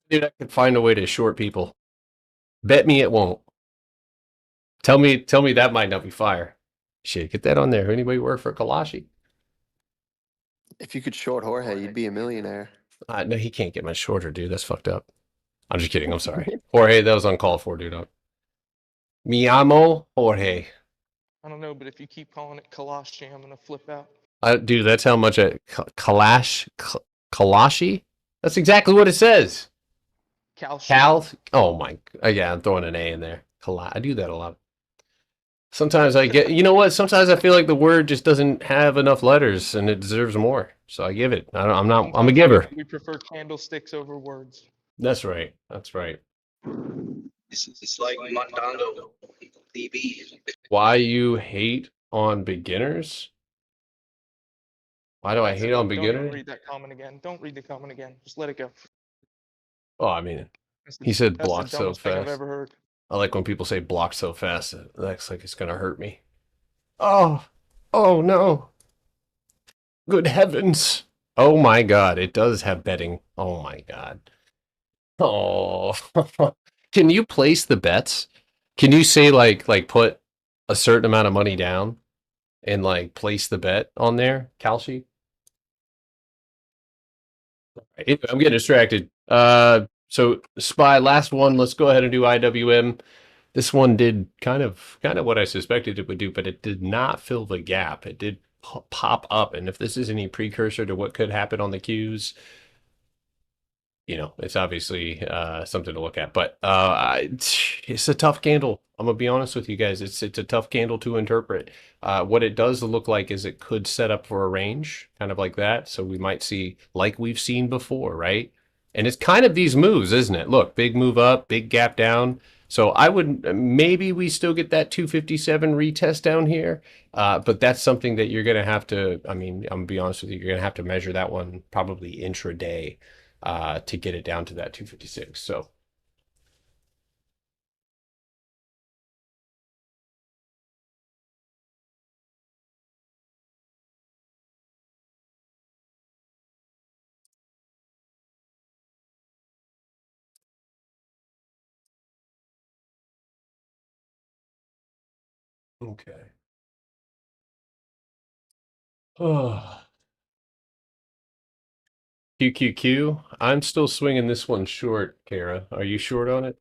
Dude, I could find a way to short people. Bet me it won't. Tell me that might not be fire. Shit, get that on there. Anybody work for Kalashi? If you could short Jorge, you'd be a millionaire. No, he can't get much shorter, dude. That's fucked up. I'm just kidding. I'm sorry. Jorge, that was uncalled for, dude. Mi amo Jorge. I don't know, but if you keep calling it Kalashi, I'm gonna flip out. Dude, that's how much Kalashi? That's exactly what it says. Cal. Oh my. Yeah, I'm throwing an A in there. I do that a lot. Sometimes I get, you know what? Sometimes I feel like the word just doesn't have enough letters and it deserves more. So I give it. I'm a giver. We prefer candlesticks over words. That's right. That's right. It's like Mondongo. DB. Why you hate on beginners? Why do I hate on Don't beginners? read that comment again. Don't read the comment again. Just let it go. Oh, I mean, That's the- he said that's block the so dumbest thing I've fast. ever heard. I like when people say block so fast. It looks like it's gonna hurt me. Oh, oh no. Good heavens. Oh my God, it does have betting. Oh my God. Oh, can you place the bets? Can you say like put a certain amount of money down and like place the bet on there, Kalshi? Anyway, I'm getting distracted. So Spy, last one. Let's go ahead and do IWM. This one did kind of what I suspected it would do, but it did not fill the gap. It did pop up, and if this is any precursor to what could happen on the Qs, you know, it's obviously something to look at. But it's a tough candle. I'm gonna be honest with you guys. It's a tough candle to interpret. What it does look like is it could set up for a range, kind of like that. So we might see, like we've seen before, right? And it's kind of these moves, isn't it? Look, big move up, big gap down. So I would maybe we still get that 257 retest down here, but that's something that you're gonna have to. I mean, I'm gonna be honest with you, you're gonna have to measure that one probably intraday to get it down to that 256. So. Okay. Oh. QQQ. I'm still swinging this one short, Kara. Are you short on it?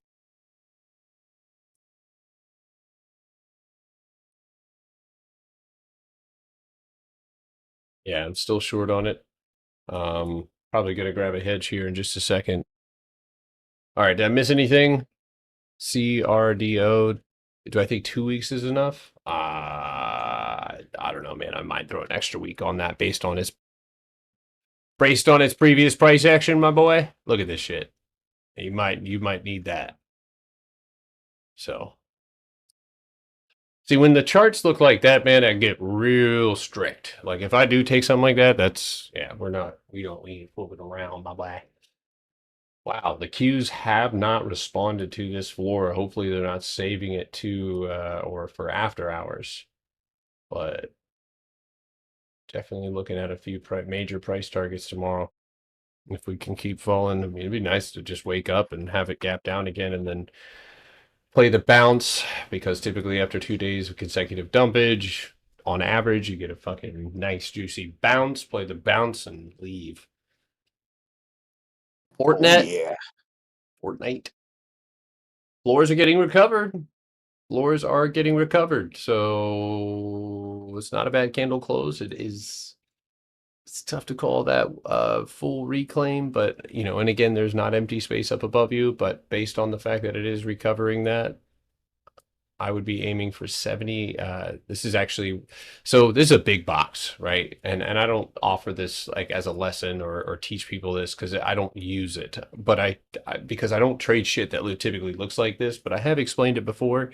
Yeah, I'm still short on it. Probably gonna grab a hedge here in just a second. All right, did I miss anything? CRDO. Do I think 2 weeks is enough? I don't know, man. I might throw an extra week on that based on its previous price action, my boy. Look at this shit. You might need that. So see, when the charts look like that, man, I get real strict. Like if I do take something like that, that's we don't need flipping around, my boy. Wow, the queues have not responded to this floor. Hopefully they're not saving it to or for after hours. But definitely looking at a few major price targets tomorrow. If we can keep falling, I mean, it'd be nice to just wake up and have it gap down again and then play the bounce, because typically after 2 days of consecutive dumpage, on average, you get a fucking nice juicy bounce, play the bounce and leave. Fortnite. Yeah. Fortnite. Floors are getting recovered. Floors are getting recovered. So it's not a bad candle close. It's tough to call that full reclaim, but you know, and again, there's not empty space up above you, but based on the fact that it is recovering that, I would be aiming for 70. This is actually, so this is a big box, right? And I don't offer this like as a lesson or teach people this because I don't use it, but because I don't trade shit that typically looks like this, but I have explained it before.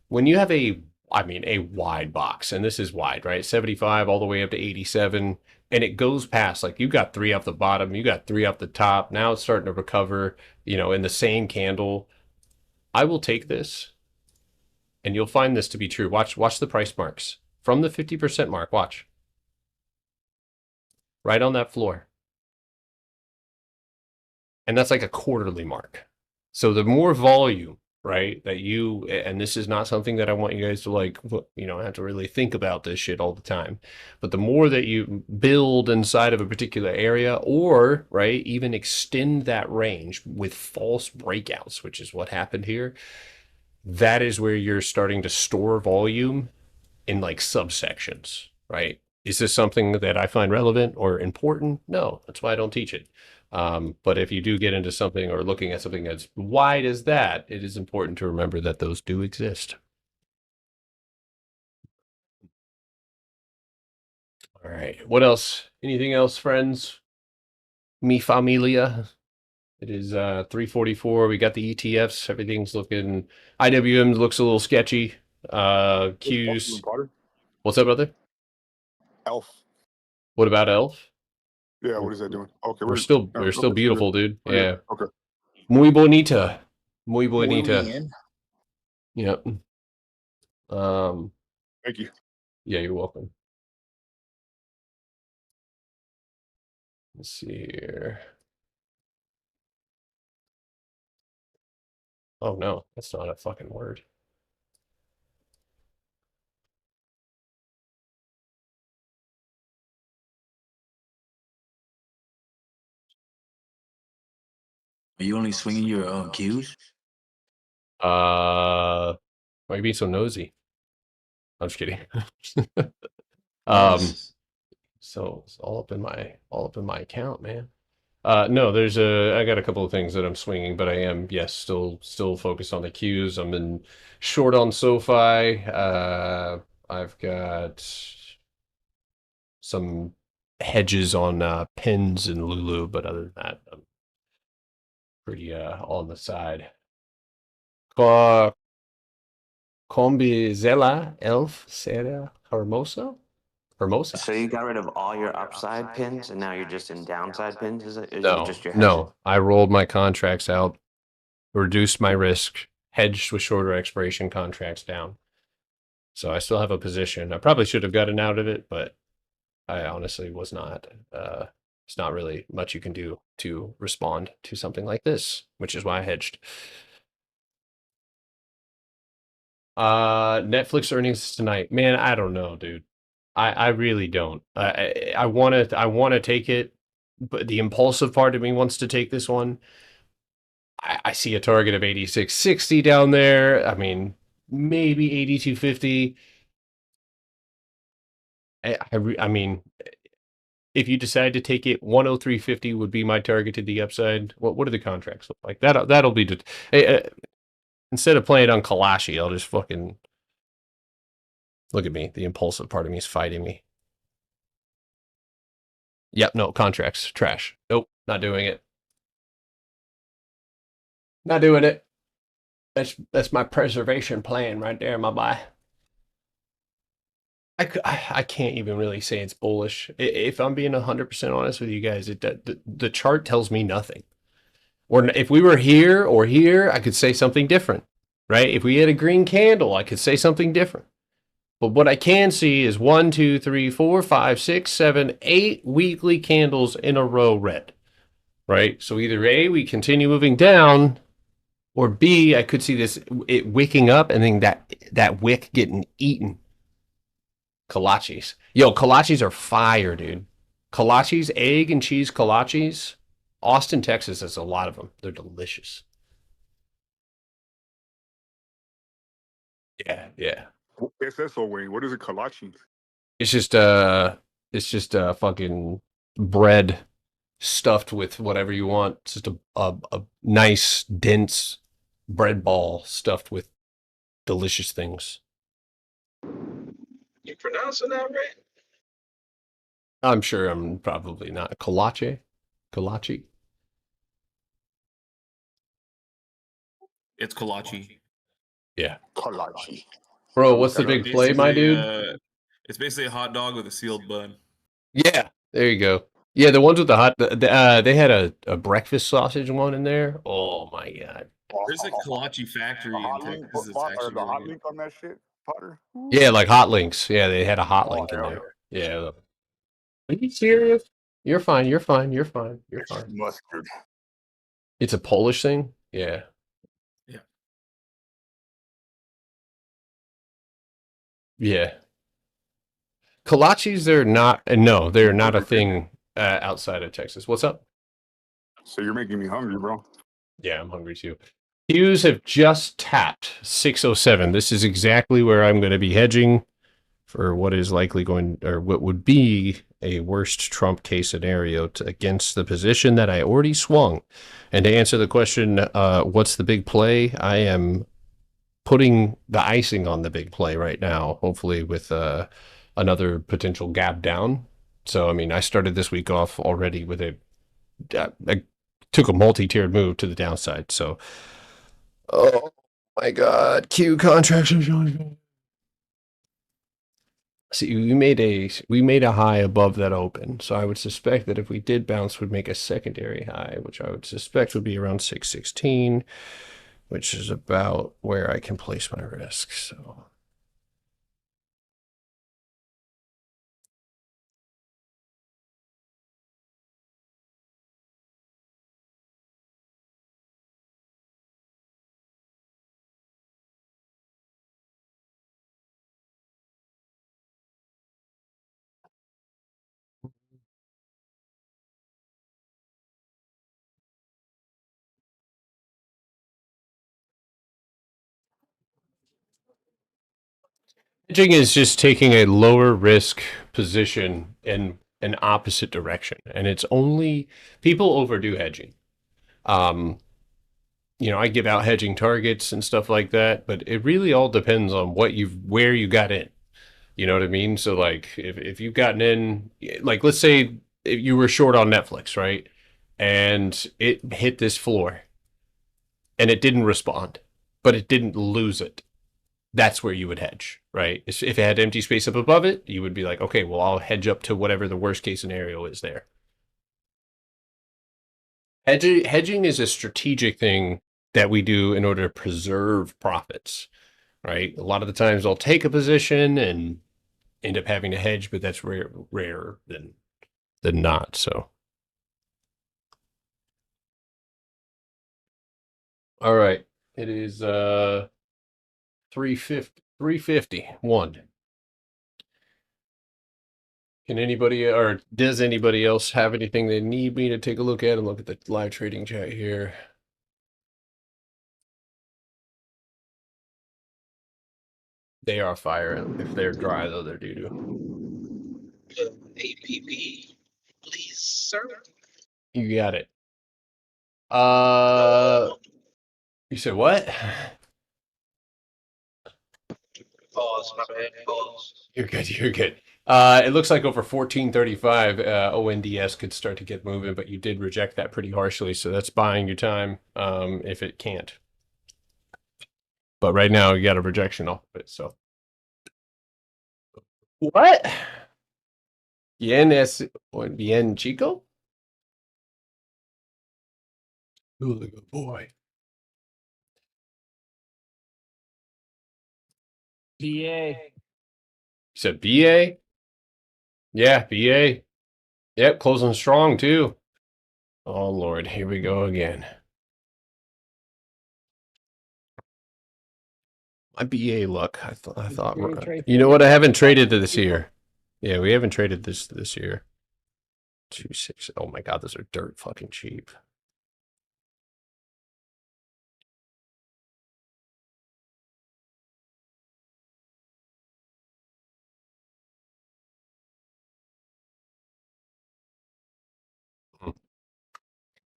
When you have a wide box, and this is wide, right? 75 all the way up to 87, and it goes past, like you got 3 off the bottom, you got 3 off the top. Now it's starting to recover, you know, in the same candle. I will take this. And you'll find this to be true. Watch the price marks from the 50% mark. Watch. Right on that floor. And that's like a quarterly mark. So the more volume, right, that you, and this is not something that I want you guys to like, you know, have to really think about this shit all the time. But the more that you build inside of a particular area, or, right, even extend that range with false breakouts, which is what happened here, that is where you're starting to store volume in like subsections, right? Is this something that I find relevant or important? No, that's why I don't teach it. But if you do get into something or looking at something as wide as that, it is important to remember that those do exist. All right. What else? Anything else, friends? Mi familia. It is 344. We got the ETFs. Everything's looking. IWM looks a little sketchy. Qs. What's up, brother? Elf. What about Elf? Yeah, what is that doing? Okay, We're still beautiful, dude. Okay, Yeah. Okay. Muy bonita. Muy bonita. Yep. Thank you. Yeah, you're welcome. Let's see here. Oh no, that's not a fucking word. Are you only swinging your Qs? Why are you being so nosy? I'm just kidding. So it's all up in my account, man. No, I got a couple of things that I'm swinging, but I am, yes, still focused on the Qs. I'm in short on SoFi. I've got some hedges on pins and Lulu, but other than that, I'm pretty on the side. Combizella, Elf, Serra, Hermosa? Hermosa. So you got rid of all your upside pins and now you're just in downside pins? Is it No, just your no. I rolled my contracts out, reduced my risk, hedged with shorter expiration contracts down. So I still have a position. I probably should have gotten out of it, but I honestly was not. It's not really much you can do to respond to something like this, which is why I hedged. Netflix earnings tonight. Man, I don't know, dude. I really don't. I want to take it, but the impulsive part of me wants to take this one. I see a target of 86.60 down there. I mean, maybe 82.50. I mean, if you decide to take it, 103.50 would be my target to the upside. What do the contracts look like? That'll be just instead of playing on Kalashi, I'll just fucking look at me. The impulsive part of me is fighting me. Yep, no contracts, trash. Nope, not doing it. Not doing it. That's my preservation plan right there, my boy. I can't even really say it's bullish. If I'm being 100% honest with you guys, the chart tells me nothing. Or if we were here or here, I could say something different, right? If we had a green candle, I could say something different. But what I can see is 1, 2, 3, 4, 5, 6, 7, 8 weekly candles in a row red, right? So either A, we continue moving down, or B, I could see it wicking up and then that wick getting eaten. Kolaches. Yo, kolaches are fire, dude. Kolaches, egg and cheese kolaches. Austin, Texas has a lot of them. They're delicious. Yeah, yeah. What's that so, Wayne? What is a kolache? It's just fucking bread stuffed with whatever you want. It's just a nice, dense bread ball stuffed with delicious things. You pronouncing that right? I'm sure I'm probably not. Kolache? Kolache? It's kolache. Yeah. Kolache. Bro, what's the big play, my dude? It's basically a hot dog with a sealed bun. Yeah, there you go. Yeah, the ones with the hot, they had a breakfast sausage one in there. Oh my god. There's a kolache factory in Texas. It's actually the hot really good. link on that shit, Potter. Yeah, like hot links. Yeah, they had a hot link in there. Yeah. Are you serious? You're fine. You're fine. You're fine. You're fine. Mustard. It's a Polish thing. Yeah. Yeah. Yeah. Kolaches, they're not. No, they're not a thing outside of Texas. What's up? So you're making me hungry, bro. Yeah, I'm hungry too. Qs have just tapped 607. This is exactly where I'm going to be hedging for what is likely going, or what would be a worst Trump case scenario against the position that I already swung. And to answer the question, what's the big play? I am putting the icing on the big play right now, hopefully with another potential gap down. So, I mean, I started this week off already with I took a multi-tiered move to the downside. So, oh my God, Q contracts are showing. See, we made a high above that open, so I would suspect that if we did bounce, would make a secondary high, which I would suspect would be around 616, which is about where I can place my risk. So. Hedging is just taking a lower risk position in an opposite direction, and it's only people overdo hedging. I give out hedging targets and stuff like that, but it really all depends on where you got in. You know what I mean? So like if you've gotten in, like let's say if you were short on Netflix, right? And it hit this floor and it didn't respond, but it didn't lose it. That's where you would hedge, right? If it had empty space up above it, you would be like, okay, well, I'll hedge up to whatever the worst case scenario is there. Hedging is a strategic thing that we do in order to preserve profits, right? A lot of the times I'll take a position and end up having to hedge, but that's rarer than not. So, all right, it is 351. Can anybody or does anybody else have anything they need me to take a look at and look at the live trading chat here? They are fire. If they're dry though, they're doo-doo. APP Please, sir. You got it. You said what? Pause, my bad. Pause. You're good. You're good. It looks like over 1435, ONDS could start to get moving, but you did reject that pretty harshly, so that's buying you time. If it can't. But right now you got a rejection off of it. So what? Bien Chico? Ooh, good boy. BA. You said BA? Yeah, BA. Yep, closing strong too. Oh Lord, here we go again. My BA luck. I thought. You know what? I haven't traded this year. Yeah, we haven't traded this year. 2-6. Oh my God, those are dirt fucking cheap.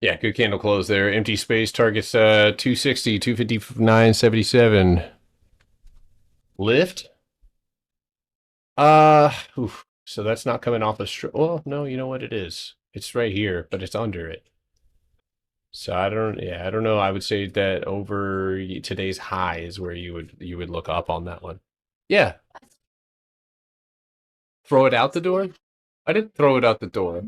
Yeah, good candle close there. Empty space targets 260, 259, 77. Lift? Oof. So that's not coming off a well, no, you know what it is. It's right here, but it's under it. So I don't know. I would say that over today's high is where you would look up on that one. Yeah. Throw it out the door? I didn't throw it out the door.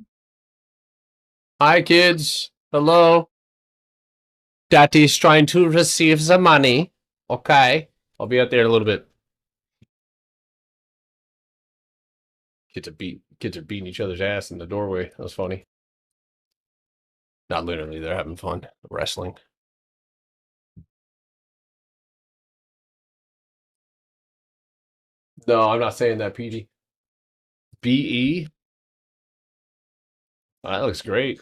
Hi kids. Hello. Daddy's trying to receive the money. Okay. I'll be out there in a little bit. Kids are beating each other's ass in the doorway. That was funny. Not literally, they're having fun. Wrestling. No, I'm not saying that, PG. BE? That looks great.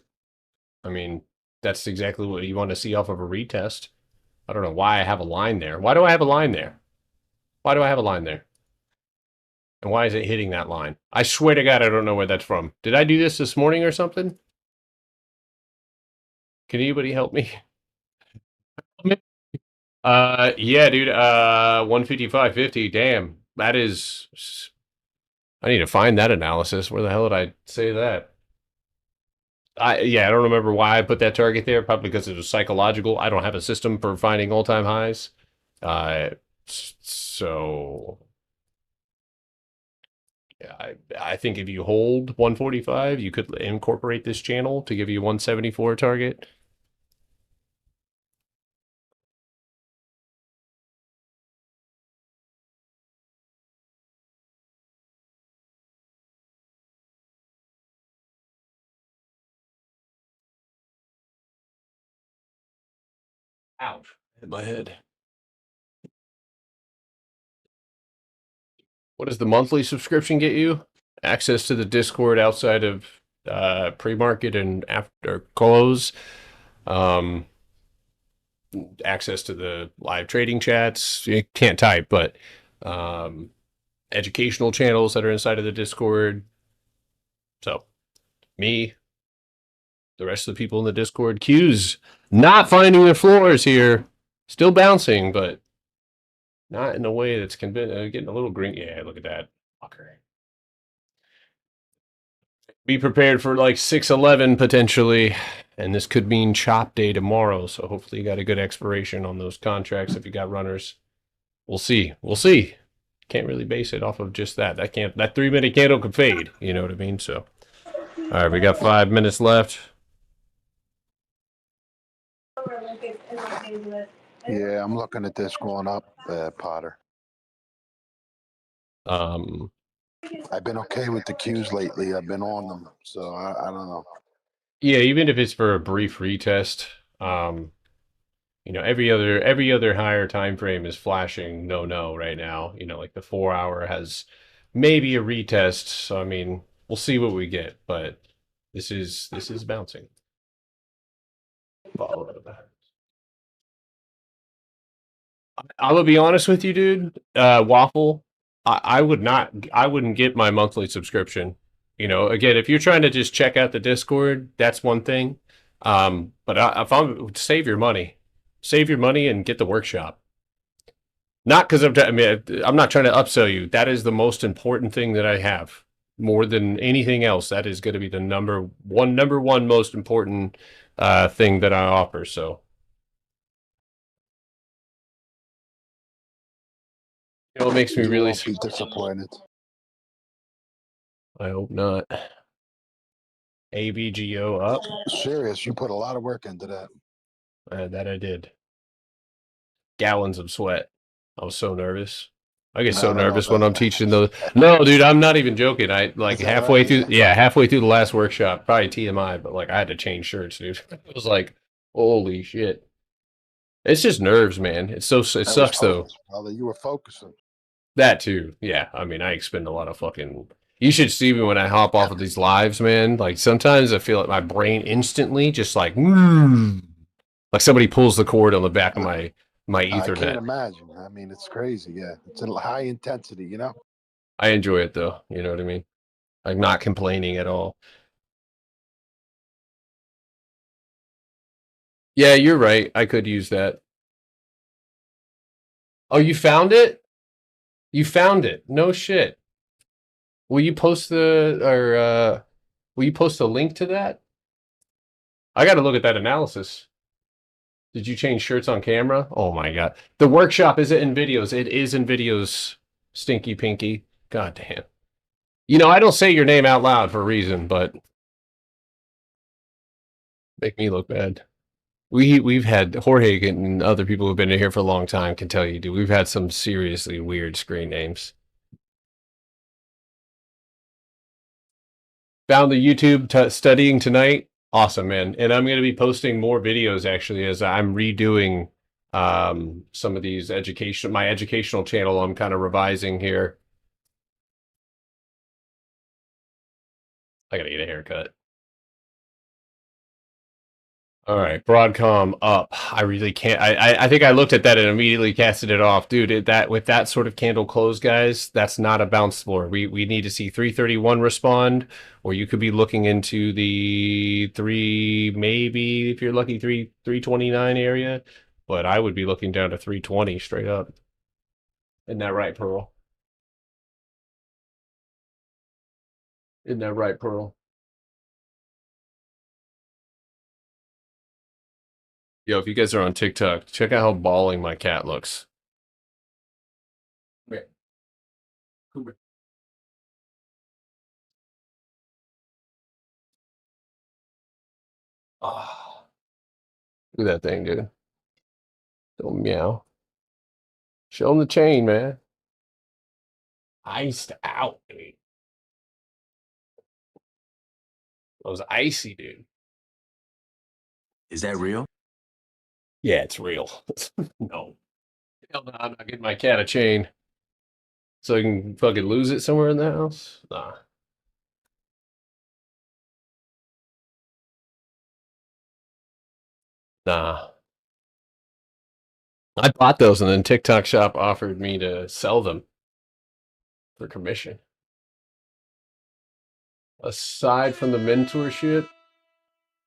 I mean, that's exactly what you want to see off of a retest. I don't know why I have a line there. Why do I have a line there? Why do I have a line there? And why is it hitting that line? I swear to God, I don't know where that's from. Did I do this morning or something? Can anybody help me? Yeah, dude. 155.50. Damn, that is. I need to find that analysis. Where the hell did I say that? I don't remember why I put that target there. Probably because it was psychological. I don't have a system for finding all-time highs. So I think if you hold 145, you could incorporate this channel to give you 174 target. Ouch. Hit my head. What does the monthly subscription get you? Access to the Discord outside of pre-market and after close. Access to the live trading chats. You can't type, but educational channels that are inside of the Discord. So, me, the rest of the people in the Discord. Q's not finding their floors here. Still bouncing, but not in a way that's getting a little green. Yeah, look at that. Fucker. Be prepared for like 611 potentially. And this could mean chop day tomorrow. So hopefully you got a good expiration on those contracts if you got runners. We'll see. We'll see. Can't really base it off of just that. That 3-minute candle could fade. You know what I mean? So all right, we got 5 minutes left. Yeah, I'm looking at this going up, Potter. I've been okay with the Qs lately. I've been on them, so I don't know. Yeah, even if it's for a brief retest, every other higher time frame is flashing no right now. Like the 4-hour has maybe a retest. So I mean, we'll see what we get, but this is bouncing. I'm gonna be honest with you, dude. Waffle, I wouldn't get my monthly subscription. You know, again, if you're trying to just check out the Discord, that's one thing. But if I'm save your money and get the workshop. Not because I'm not trying to upsell you. That is the most important thing that I have more than anything else. That is going to be the number one most important thing that I offer. So, you know, it makes me You really. won't be disappointed. I hope not. AVGO up. Serious, you put a lot of work into that. That I did. Gallons of sweat. I was so nervous. I get so nervous when I'm teaching those. No, dude, I'm not even joking. I like halfway through the last workshop, probably TMI, but like I had to change shirts, dude. It was like, holy shit. It's just nerves, man. It sucks though. Brother, you were focusing. That too. Yeah. I mean, I expend a lot of fucking. You should see me when I hop off of these lives, man. Like sometimes I feel like my brain instantly just like somebody pulls the cord on the back of my Ethernet. I can't imagine. I mean, it's crazy. Yeah, it's a high intensity. You know. I enjoy it though. You know what I mean? I'm not complaining at all. Yeah, you're right. I could use that. Oh, you found it? You found it. No shit. Will you post will you post a link to that? I got to look at that analysis. Did you change shirts on camera? Oh my god. The workshop is it in videos? It is in videos, Stinky Pinky. God damn. You know, I don't say your name out loud for a reason, but make me look bad. We've had Jorge and other people who've been in here for a long time can tell you, dude. We've had some seriously weird screen names. Found the YouTube studying tonight. Awesome, man. And I'm going to be posting more videos actually as I'm redoing some of these my educational channel. I'm kind of revising here. I got to get a haircut. All right, Broadcom up. I really can't. I think I looked at that and immediately casted it off, dude. With that sort of candle close, guys, that's not a bounce floor. We need to see 331 respond, or you could be looking into the maybe if you're lucky 329 area, but I would be looking down to 320 straight up. Isn't that right, Pearl? Isn't that right, Pearl? Yo, if you guys are on TikTok, check out how bawling my cat looks. Come here. Oh, look at that thing, dude. Don't meow. Show him the chain, man. Iced out, dude. It was icy, dude. Is that real? Yeah, it's real. No. Hell no, I'm not getting my cat a chain. So I can fucking lose it somewhere in the house? Nah. Nah. I bought those and then TikTok Shop offered me to sell them for commission. Aside from the mentorship,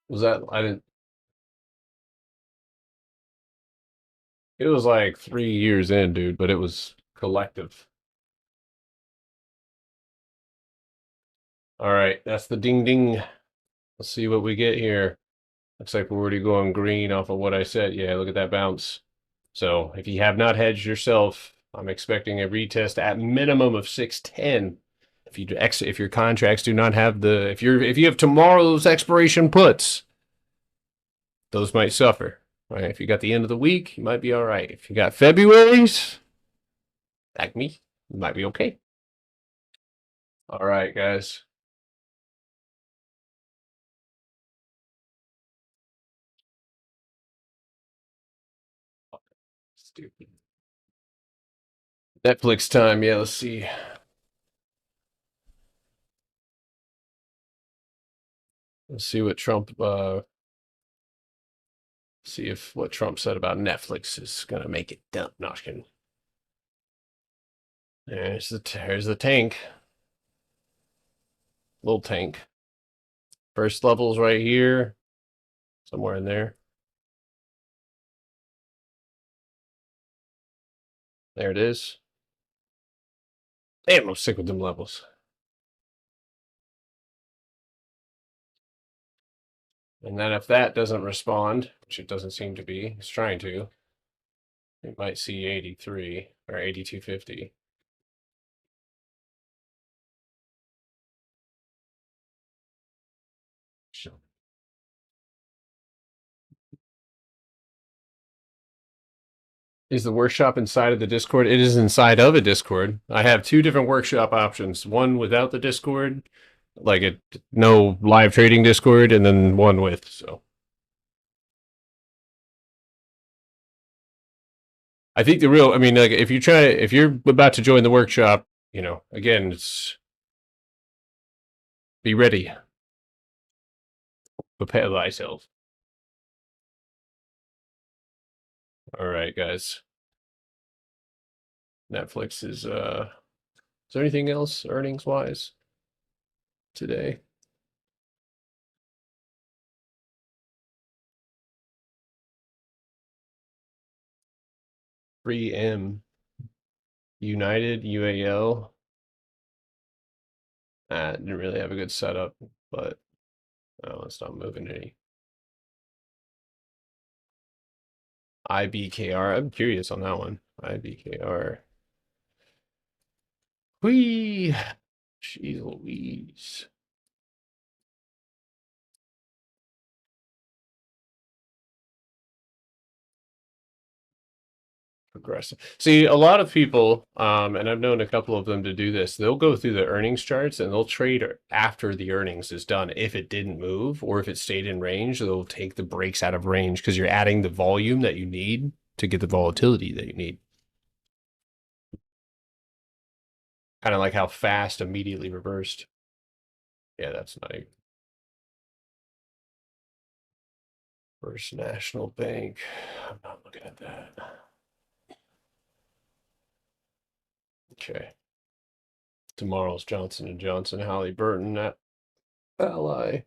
was that I didn't. It was like 3 years in, dude, but it was collective. All right, that's the ding ding. Let's see what we get here. Looks like we're already going green off of what I said. Yeah, look at that bounce. So if you have not hedged yourself, I'm expecting a retest at minimum of 610. If your contracts do not have if you have tomorrow's expiration puts, those might suffer. Right? If you got the end of the week, you might be all right. If you got February's, like me, you might be okay. All right, guys. Stupid. Netflix time. Yeah, let's see. Let's see what Trump see if what Trump said about Netflix is gonna make it dumb. No, I'm just kidding. There's the tank. little tank. First level's right here, somewhere in there. There it is. Damn, I'm sick with them levels. And then if that doesn't respond, which it doesn't seem to be, it's trying to, you might see 83 or 8250. Is the workshop inside of the Discord? It is inside of a Discord. I have two different workshop options. One without the Discord, like it no live trading Discord, and then one with. So I think I mean, like if you're about to join the workshop, you know, again, it's be ready. Prepare thyself. All right, guys. Netflix is there anything else earnings wise today? M United UAL. Didn't really have a good setup, but it's not moving any. IBKR. I'm curious on that one. IBKR. Whee! Jeez Louise. Progressive. See, a lot of people, and I've known a couple of them to do this, they'll go through the earnings charts and they'll trade after the earnings is done. If it didn't move or if it stayed in range, they'll take the breaks out of range because you're adding the volume that you need to get the volatility that you need. Kind of like how fast immediately reversed. Yeah, that's not even. First National Bank. I'm not looking at that. Okay. Tomorrow's Johnson & Johnson, Halliburton, at Ally.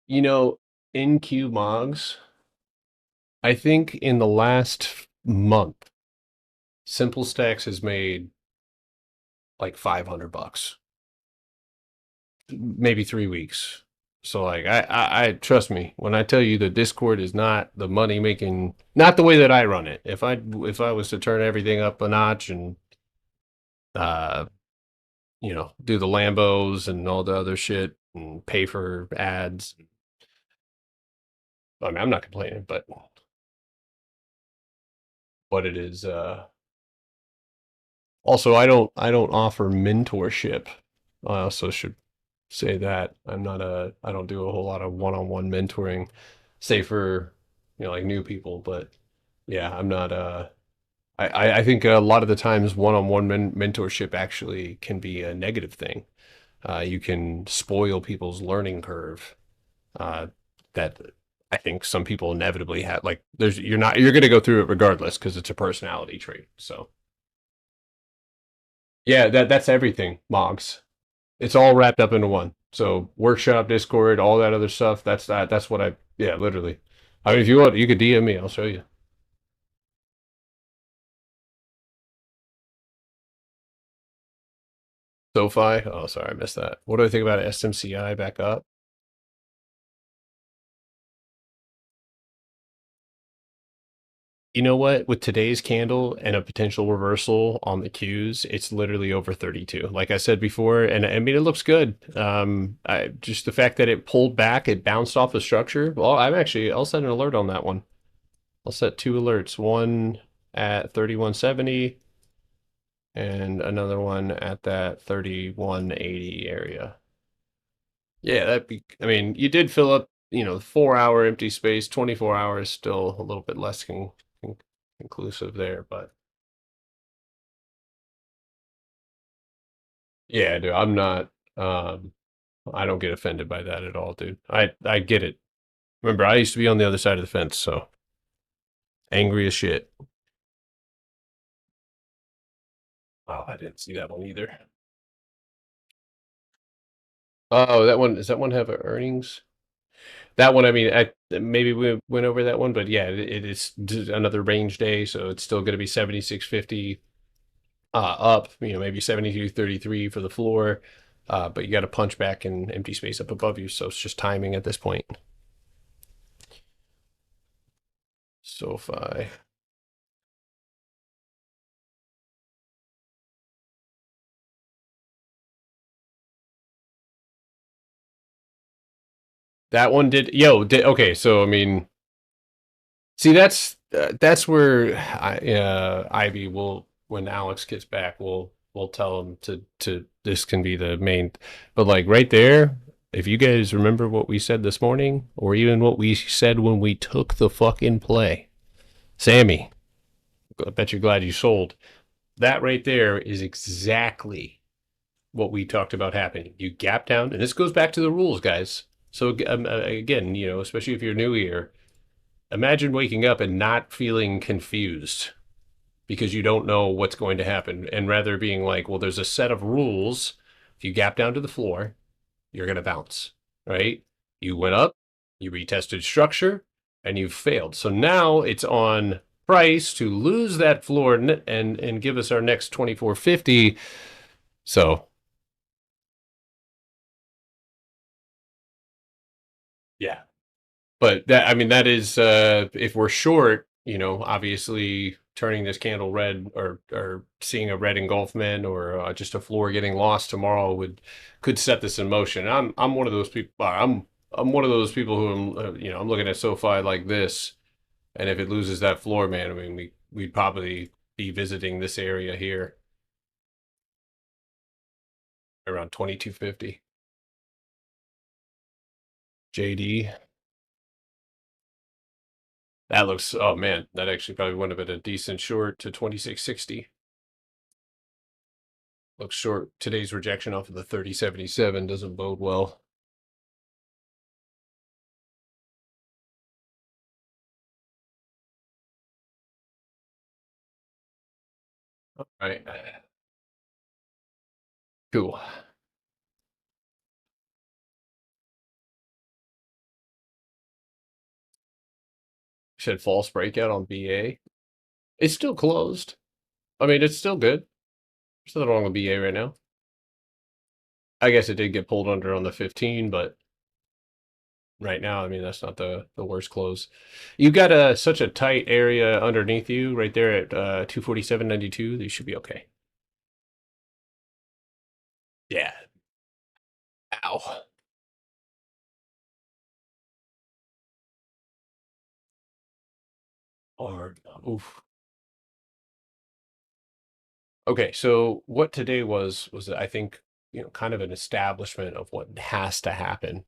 You know, in QMogs, I think in the last month, Simple Stacks has made like $500, maybe 3 weeks. So like, I trust me when I tell you the Discord is not the money making, not the way that I run it. If I was to turn everything up a notch and, you know, do the Lambos and all the other shit and pay for ads. I mean, I'm not complaining, but it is, also, I don't offer mentorship. I also should say that I don't do a whole lot of one-on-one mentoring, say for, you know, like new people, but yeah, I'm not, I think a lot of the times one-on-one mentorship actually can be a negative thing. You can spoil people's learning curve, that I think some people inevitably have. Like you're going to go through it regardless because it's a personality trait. So yeah, that's everything, Mogs. It's all wrapped up into one. So workshop, Discord, all that other stuff. That's what yeah, literally. I mean, if you want, you could DM me. I'll show you. SoFi. Oh, sorry, I missed that. What do I think about SMCI back up? You know what? With today's candle and a potential reversal on the Qs, it's literally over 32. Like I said before, and I mean, it looks good. Just the fact that it pulled back, it bounced off the structure. Well, I'll set an alert on that one. I'll set 2 alerts, one at 3170 and another one at that 3180 area. Yeah, I mean, you did fill up, you know, 4-hour empty space, 24 hours, still a little bit less conclusive there, but yeah, dude, I'm not, I don't get offended by that at all, dude. I get it. Remember, I used to be on the other side of the fence, so Angry as shit. Oh, I didn't see that one either. Oh, that one, does that one have earnings? That one, I mean, maybe we went over that one, but yeah, it is another range day, so it's still going to be 76.50 up, maybe 72.33 for the floor. But you got to punch back in empty space up above you, so it's just timing at this point. SoFi. That one did, okay, so I mean, see, that's where Ivy will, when Alex gets back, we'll tell him to this can be the main, but like right there, if you guys remember what we said this morning, or even what we said when we took the fucking play, Sammy, I bet you're glad you sold. That right there is exactly what we talked about happening. You gap down, and this goes back to the rules, guys. So again, especially if you're new here, imagine waking up and not feeling confused because you don't know what's going to happen, and rather being like, well, there's a set of rules. If you gap down to the floor, you're going to bounce, right? You went up, you retested structure, and you've failed. So now it's on price to lose that floor and give us our next 24.50. So yeah, but that is if we're short, obviously turning this candle red or seeing a red engulfment or just a floor getting lost tomorrow could set this in motion. I'm one of those people. I'm one of those people who I'm looking at SoFi like this, and if it loses that floor, man, I mean we'd probably be visiting this area here around 22.50. JD. That looks, oh man, that actually probably would have been a decent short to 26.60. Looks short. Today's rejection off of the 30.77 doesn't bode well. All right. Cool. Said false breakout on BA. It's still closed. I mean, it's still good. There's nothing wrong with BA right now. I guess it did get pulled under on the 15, but right now, I mean, that's not the worst close. You got such a tight area underneath you right there at 247.92. You should be okay. Yeah. Ow. Hard. Oof. Okay, so what today was I think, kind of an establishment of what has to happen.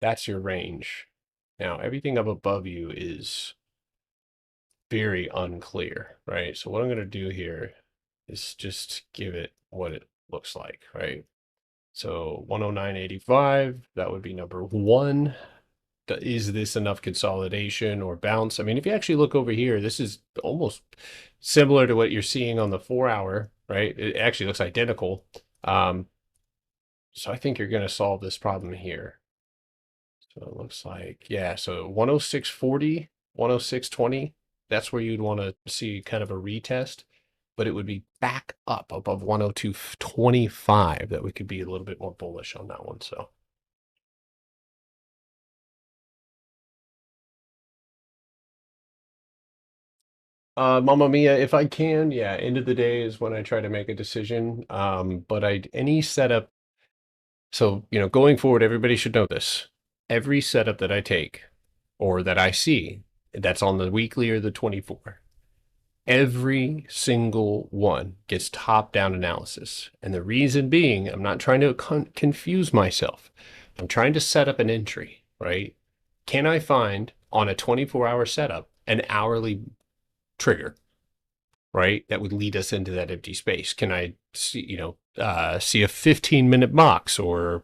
That's your range. Now, everything up above you is very unclear, right? So what I'm going to do here is just give it what it looks like, right? So 109.85, that would be number one. Is this enough consolidation or bounce? I mean, if you actually look over here, this is almost similar to what you're seeing on the 4-hour, right? It actually looks identical. So I think you're going to solve this problem here. So it looks like, yeah, so 106.40, 106.20, that's where you'd want to see kind of a retest, but it would be back up above 102.25 that we could be a little bit more bullish on that one. So Mamma Mia, if I can, yeah, end of the day is when I try to make a decision. But any setup, so going forward, everybody should know this. Every setup that I take or that I see that's on the weekly or the 24, every single one gets top-down analysis. And the reason being, I'm not trying to confuse myself. I'm trying to set up an entry, right? Can I find on a 24-hour setup an hourly trigger, right? That would lead us into that empty space. Can I see, see a 15-minute box or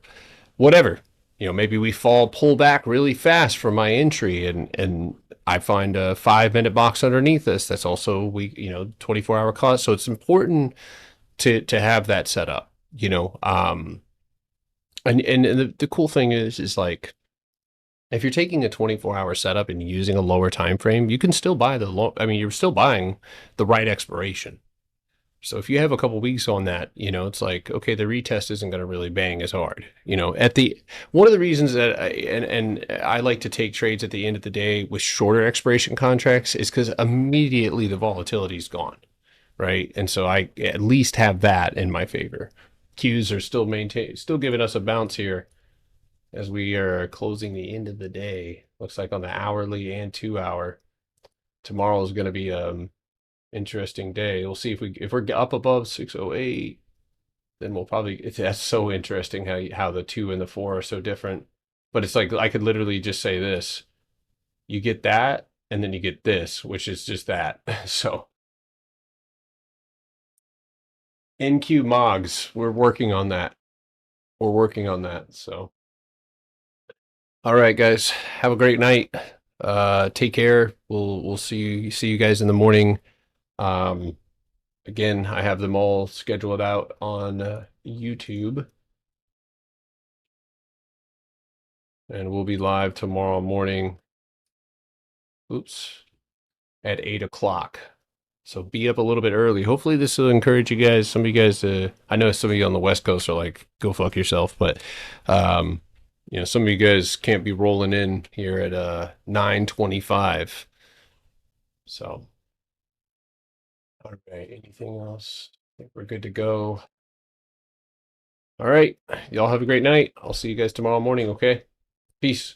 whatever? maybe we pull back really fast from my entry, and I find a 5-minute box underneath this. That's also 24-hour cost. So it's important to have that set up, and the cool thing is like, if you're taking a 24-hour setup and using a lower time frame, you can still buy you're still buying the right expiration. So if you have a couple weeks on that, it's like, okay, the retest isn't going to really bang as hard. One of the reasons that I like to take trades at the end of the day with shorter expiration contracts is because immediately the volatility is gone, right? And so I at least have that in my favor. Qs are still giving us a bounce here as we are closing the end of the day. Looks like on the hourly and 2-hour. Tomorrow is going to be interesting day. We'll see if we're up above 608, then we'll probably, that's so interesting how the 2 and the 4 are so different. But it's like, I could literally just say this, you get that and then you get this, which is just that. So NQ Mogs, we're working on that. So all right, guys, have a great night. Take care. We'll see you guys in the morning. Again, I have them all scheduled out on YouTube, and we'll be live tomorrow morning. At 8 o'clock. So be up a little bit early. Hopefully this will encourage you guys. Some of you guys, I know some of you on the West Coast are like, go fuck yourself, but some of you guys can't be rolling in here at 9:25. So. All right, anything else? I think we're good to go. All right, y'all have a great night. I'll see you guys tomorrow morning, okay? Peace.